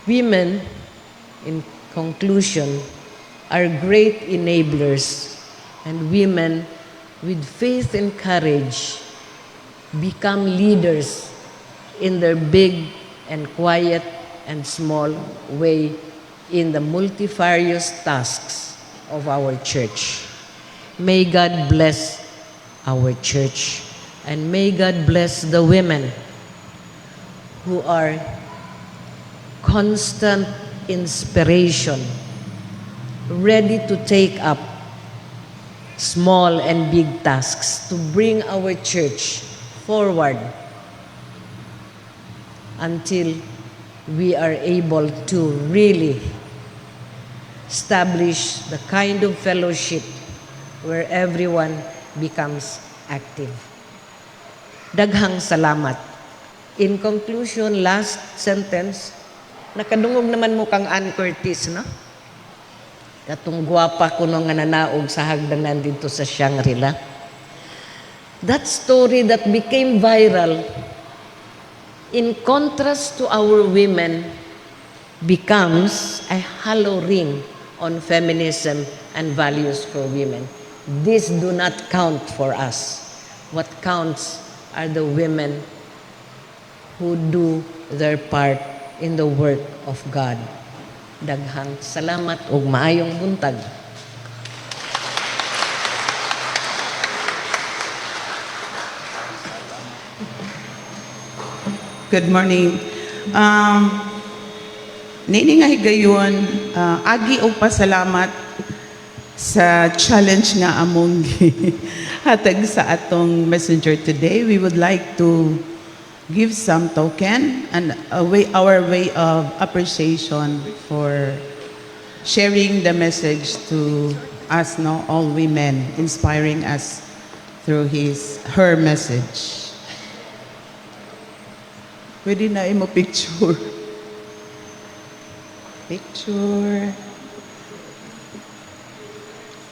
Women, in conclusion, are great enablers, and women with faith and courage become leaders in their big and quiet and small way in the multifarious tasks of our church. May God bless our church, and may God bless the women who are constant inspiration, ready to take up small and big tasks to bring our church forward until we are able to really establish the kind of fellowship where everyone becomes active. Daghang salamat. In conclusion, last sentence, Nakadungog naman mo kang Ann Curtis, no? Katong gwapa ko nga nanaog sa hagdanan dito sa Shangri-La. That story that became viral, in contrast to our women, becomes a hollow ring on feminism and values for women. These do not count for us. What counts are the women who do their part in the work of God. Daghang salamat ug maayong buntag. Good morning. Nini nga higayon, agi o pasalamat sa challenge nga among hatag sa atong messenger today. We would like to give some token and our way of appreciation for sharing the message to us, no, all women, inspiring us through her message. Pwede na imo picture. Picture.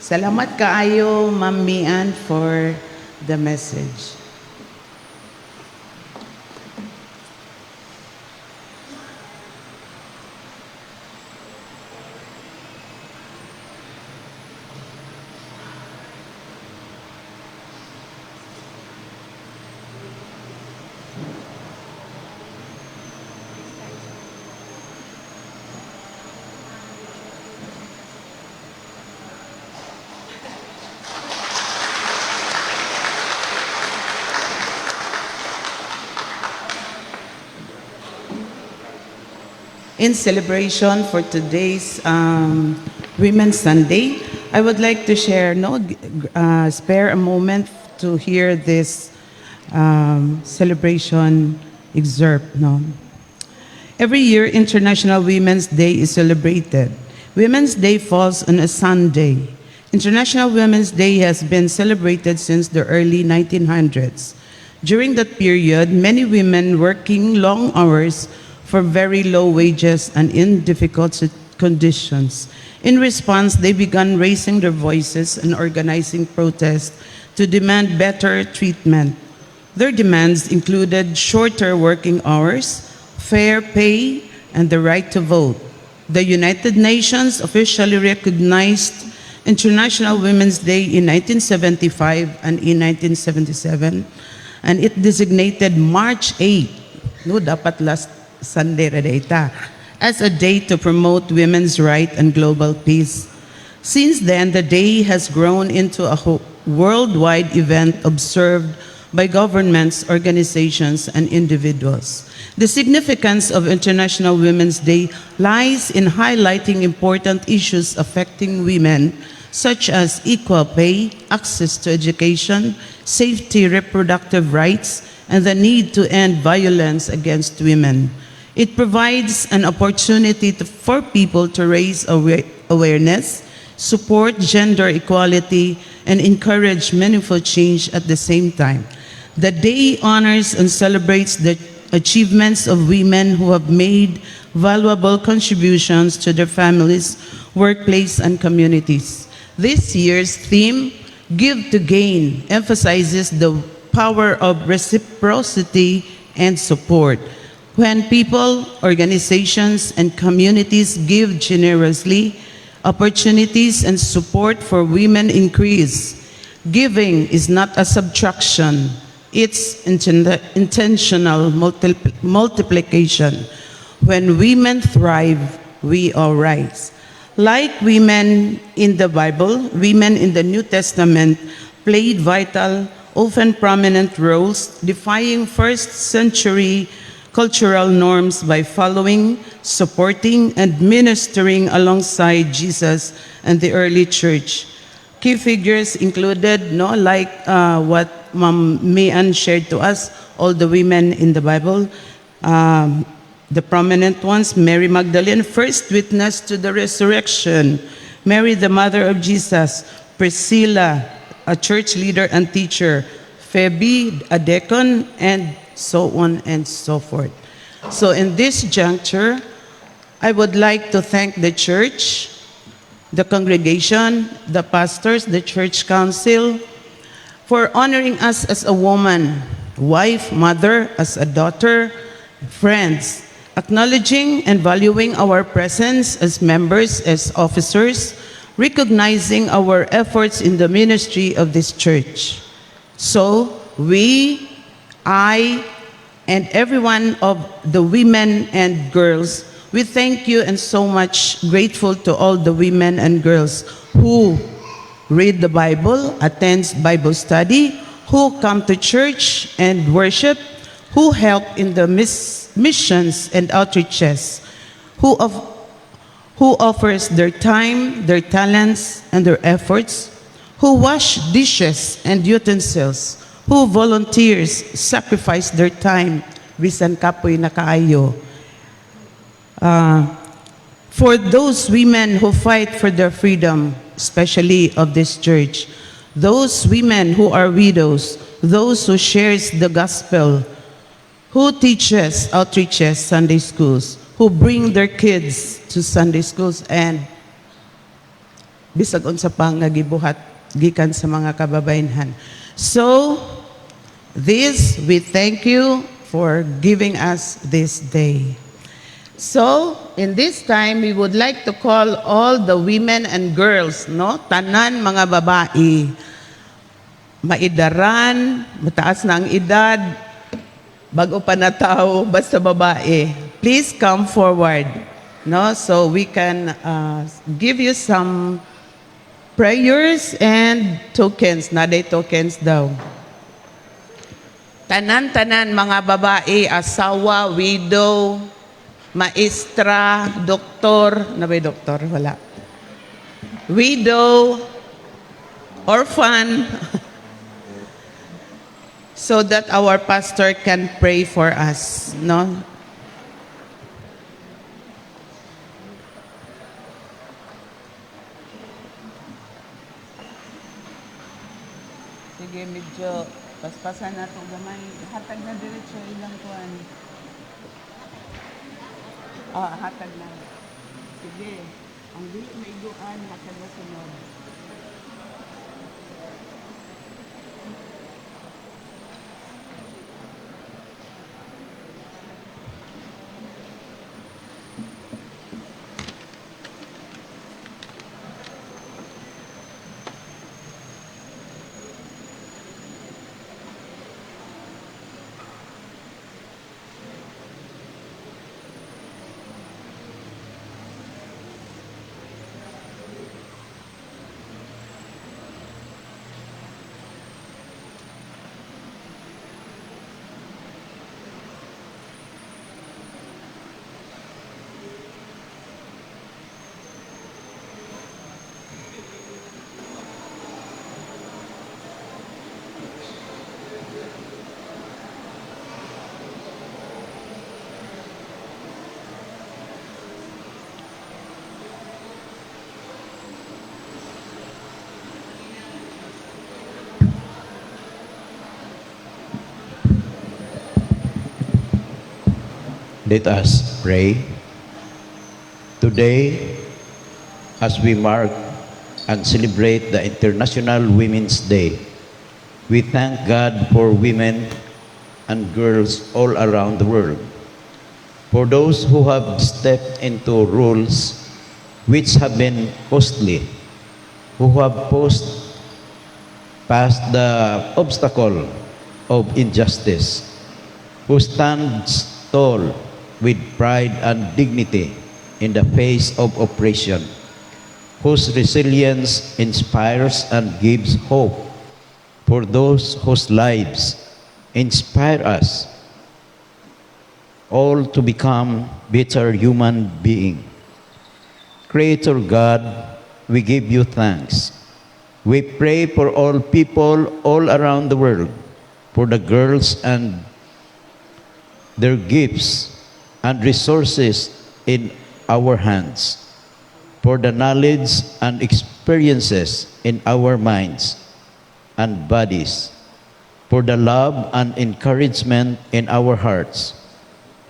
Salamat kaayo, Ma'am Mian, for the message. In celebration for today's Women's Sunday, I would like to share, spare a moment to hear this celebration excerpt. No? Every year, International Women's Day is celebrated. Women's Day falls on a Sunday. International Women's Day has been celebrated since the early 1900s. During that period, many women working long hours for very low wages and in difficult conditions. In response, they began raising their voices and organizing protests to demand better treatment. Their demands included shorter working hours, fair pay, and the right to vote. The United Nations officially recognized International Women's Day in 1975 and in 1977, and it designated March 8, dapat last Sunday Radeta, as a day to promote women's rights and global peace. Since then, the day has grown into a worldwide event observed by governments, organizations, and individuals. The significance of International Women's Day lies in highlighting important issues affecting women, such as equal pay, access to education, safety, reproductive rights, and the need to end violence against women. It provides an opportunity for people to raise awareness, support gender equality, and encourage meaningful change at the same time. The day honors and celebrates the achievements of women who have made valuable contributions to their families, workplace, and communities. This year's theme, Give to Gain, emphasizes the power of reciprocity and support. When people, organizations, and communities give generously, opportunities and support for women increase. Giving is not a subtraction, it's intentional multiplication. When women thrive, we all rise. Like women in the Bible, women in the New Testament played vital, often prominent roles, defying first-century cultural norms by following, supporting, and ministering alongside Jesus and the early church. Key figures included, what Ma'am Mian shared to us, all the women in the Bible. The prominent ones, Mary Magdalene, first witness to the resurrection. Mary, the mother of Jesus. Priscilla, a church leader and teacher. Phoebe, a deacon, and so on and so forth. So in this juncture, I would like to thank the church, the congregation, the pastors, the church council, for honoring us as a woman, wife, mother, as a daughter, friends, acknowledging and valuing our presence as members, as officers, recognizing our efforts in the ministry of this church. So, I, and every one of the women and girls, we thank you and so much grateful to all the women and girls who read the Bible, attends Bible study, who come to church and worship, who help in the missions and outreaches, who offers their time, their talents, and their efforts, who wash dishes and utensils, who volunteers, sacrifice their time, bisan kapoy na kaayo. For those women who fight for their freedom, especially of this church, those women who are widows, those who shares the gospel, who teaches, outreaches, Sunday schools, who bring their kids to Sunday schools, and bisag unsa pa nga gibuhat gikan sa mga kababayenhan. So, we thank you for giving us this day. So, in this time, we would like to call all the women and girls, no? Tanan mga babae, maidaran, mataas na ang edad, bago pa na tao, basta babae. Please come forward, no? So we can give you some prayers and tokens. Naday tokens daw. Tanan-tanan mga babae, asawa, widow, maestra, doktor, nabay doktor? Wala. Widow, orphan, so that our pastor can pray for us, no? Sige, medyo paspasan na ito gamay. Hatag na diretso ilang kuan. Hatag na. Sige. Ang dili maiguan, hatag na sunod. Let us pray. Today, as we mark and celebrate the International Women's Day, we thank God for women and girls all around the world, for those who have stepped into roles which have been costly, who have passed the obstacle of injustice, who stands tall with pride and dignity in the face of oppression, whose resilience inspires and gives hope for those whose lives inspire us all to become better human beings. Creator God, we give you thanks. We pray for all people all around the world, for the girls and their gifts and resources in our hands, for the knowledge and experiences in our minds and bodies, for the love and encouragement in our hearts,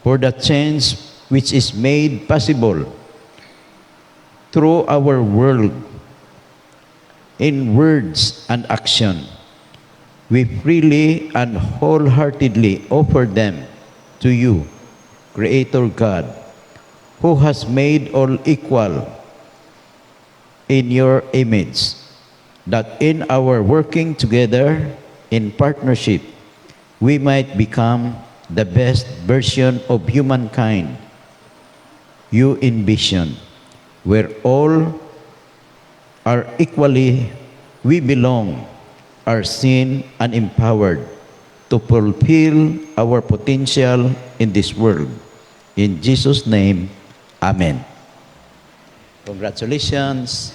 for the change which is made possible through our world in words and action. We freely and wholeheartedly offer them to you, Creator God, who has made all equal in your image, that in our working together in partnership, we might become the best version of humankind you envision, where all are equally, we belong, are seen and empowered to fulfill our potential in this world. In Jesus' name, Amen. Congratulations.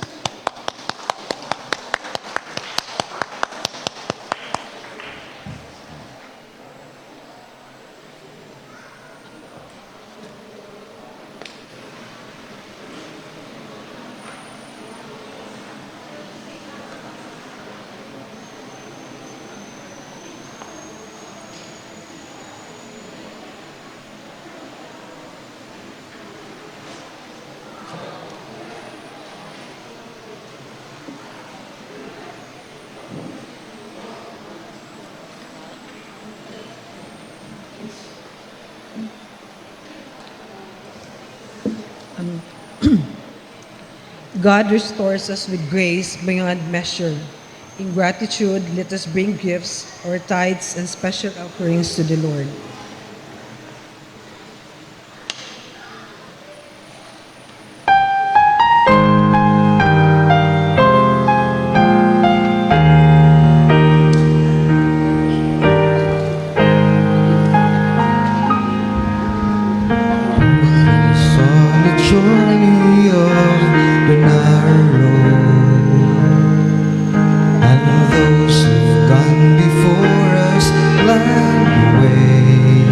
God restores us with grace beyond measure. In gratitude, let us bring gifts, our tithes, and special offerings to the Lord. On the journey of the narrow road, and those who've gone before us light the way,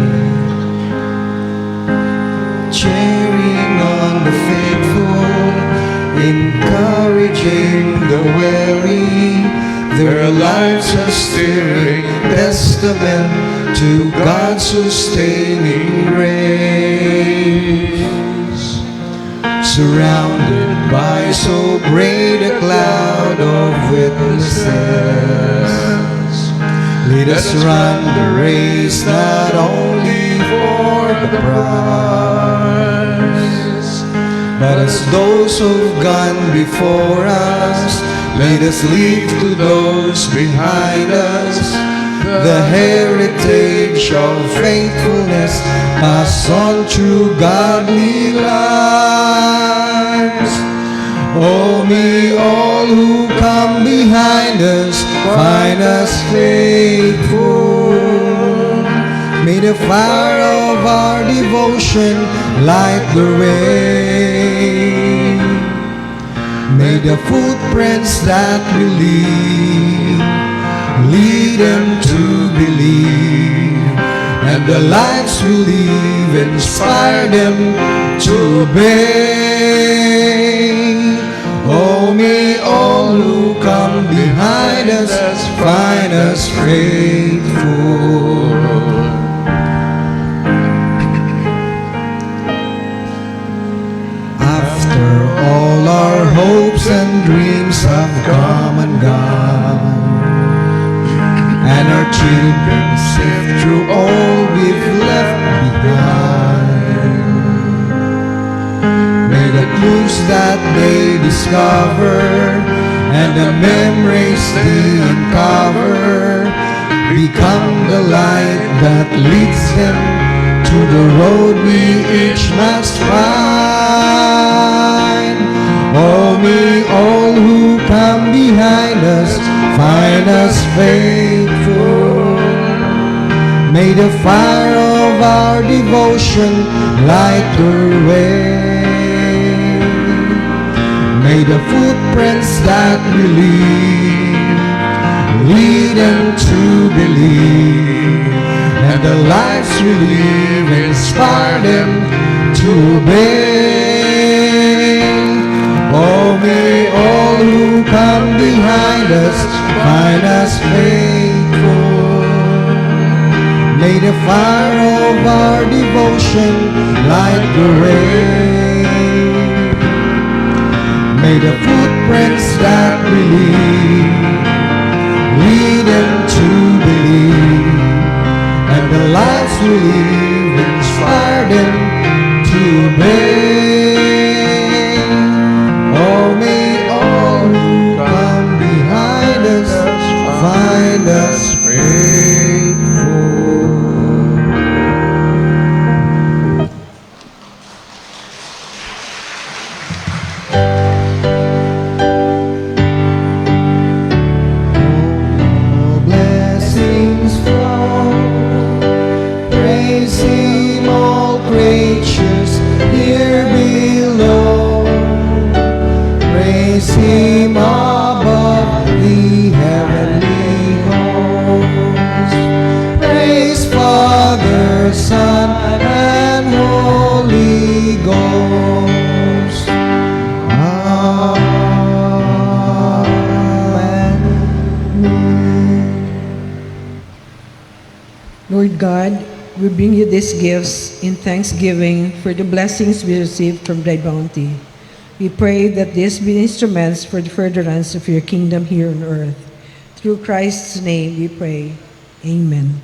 cheering on the faithful, encouraging the weary. Their lives are stirring testament to God's sustaining grace. Surrounded by so great a cloud of witnesses, let us run the race not only for the prize, but as those who've gone before us. Let us leave to those behind us the heritage of faithfulness, pass on through godly lives. Oh, may all who come behind us find us faithful. May the fire of our devotion light the way. May the footprints that we lead them to believe, and the lives we live inspire them to obey. Oh, may all who come behind us find us faithful. After all our hopes and dreams have come and gone, and our children sift through all we've left behind, may the clues that they discover and the memories they uncover become the light that leads them to the road we each must find. Oh, may all who come behind us find us faithful. May the fire of our devotion light the way. May the footprints that we lead them to believe, and the lives we live inspire them to obey. Oh, may all who come behind us find us faithful. May the fire of our devotion light the way. May the footprints that we lead them to believe, and the lives we live inspire them to obey. Oh, may all who come behind us find us faithful. All blessings flow. Praise Him, all creatures here below. Praise Him above the heavenly host. Praise Father, Son, and Holy Ghost. Amen. Lord God, we bring you these gifts in thanksgiving for the blessings we received from thy bounty. We pray that these be instruments for the furtherance of your kingdom here on earth. Through Christ's name we pray. Amen.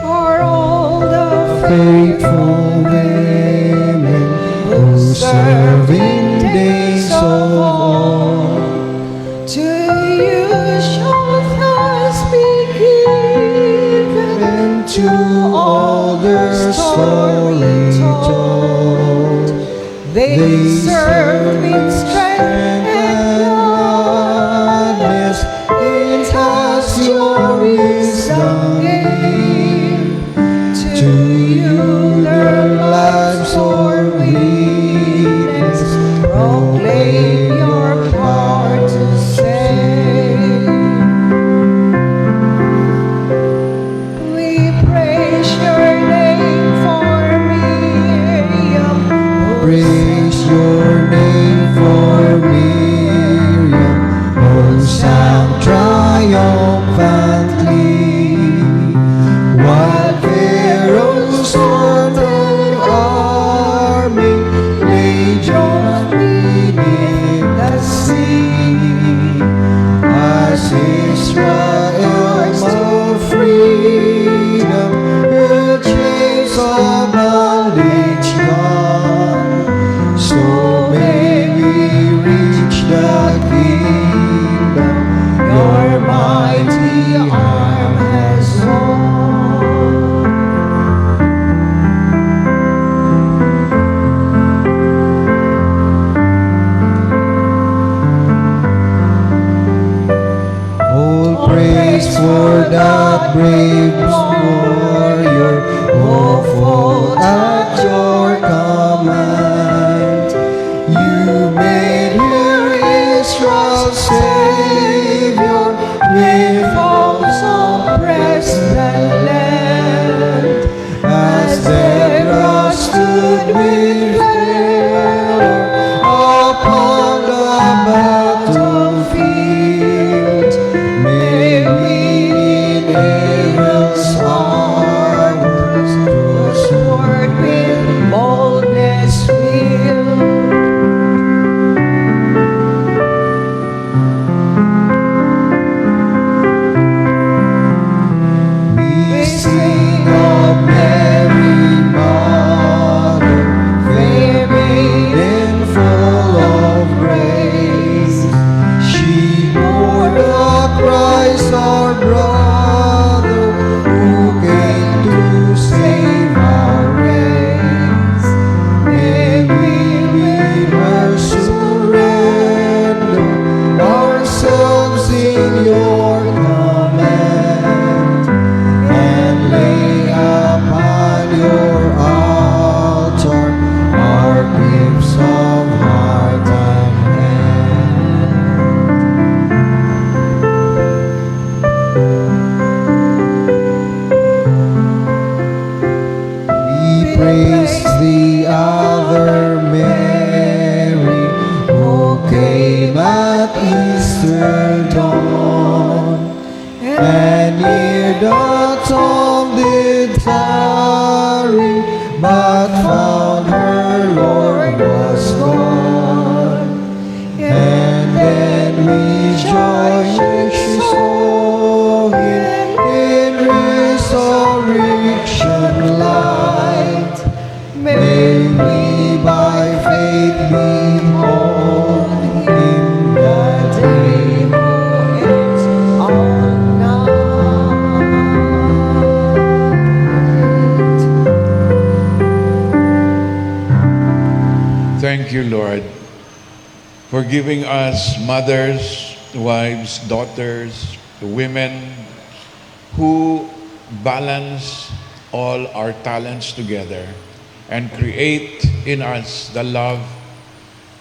For all the Faithful women who serve in days of old, to you shall thanks be given, and to all their story told. They serve in strength and gladness, it has your wisdom gained. To you their lives or weakness proclaim your power to save. we praise your name for Miriam, Praise your name for Miriam, who sang triumphantly. While Pharaoh's northern army raged on beneath the sea, as Israel's of freedom, the chains of bondage gone, so may we reach the kingdom your mighty arm has won. All praise for that brave warrior who fought at your command. You made her Israel's Savior, with foes oppressed and land. As Deborah stood with Pharaoh upon the battlefield, may we in Aaron's arms Easter dawn, and ere the tomb did tarry, but found her Lord was gone. And then rejoiced when she saw him in resurrection light. May we by faith behold him that day who is all night. Thank you, Lord, for giving us mothers, wives, daughters, women who balance all our talents together and create in us the love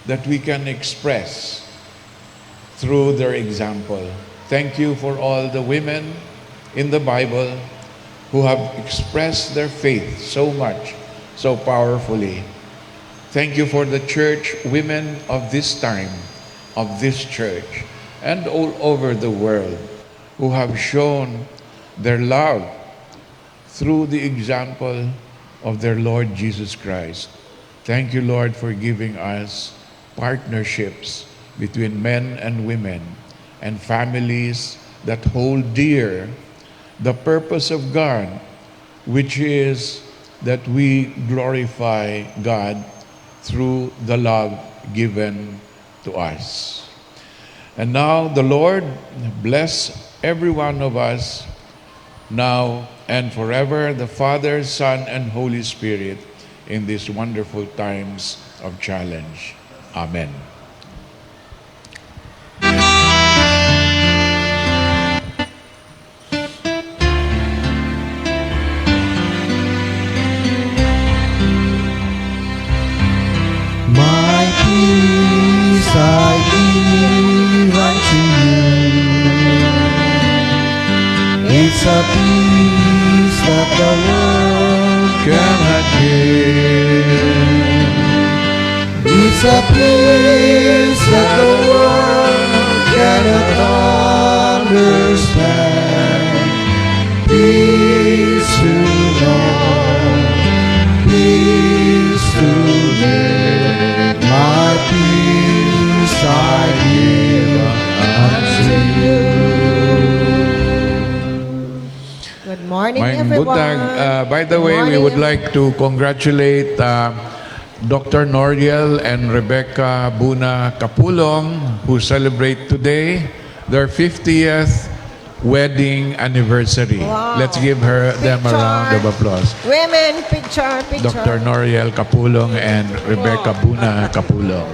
that we can express through their example. Thank you for all the women in the Bible who have expressed their faith so much, so powerfully. Thank you for the church women of this time, of this church, and all over the world who have shown their love through the example of their Lord Jesus Christ. Thank you, Lord, for giving us partnerships between men and women and families that hold dear the purpose of God, which is that we glorify God through the love given to us. And now the Lord bless every one of us now and forever, the Father, Son, and Holy Spirit, in these wonderful times of challenge. Amen. My peace I give unto you. It's a peace that the world cannot give. It's a peace that the world cannot understand. Peace to know, peace to live. My peace I give unto you. Good morning, May everyone. butag, by the way, we Morning, would like to congratulate Dr. Noriel and Rebecca Buna Kapulong, who celebrate today their 50th wedding anniversary. Wow. Let's give them a round of applause. Women, picture. Dr. Noriel Kapulong and Rebecca Buna Kapulong.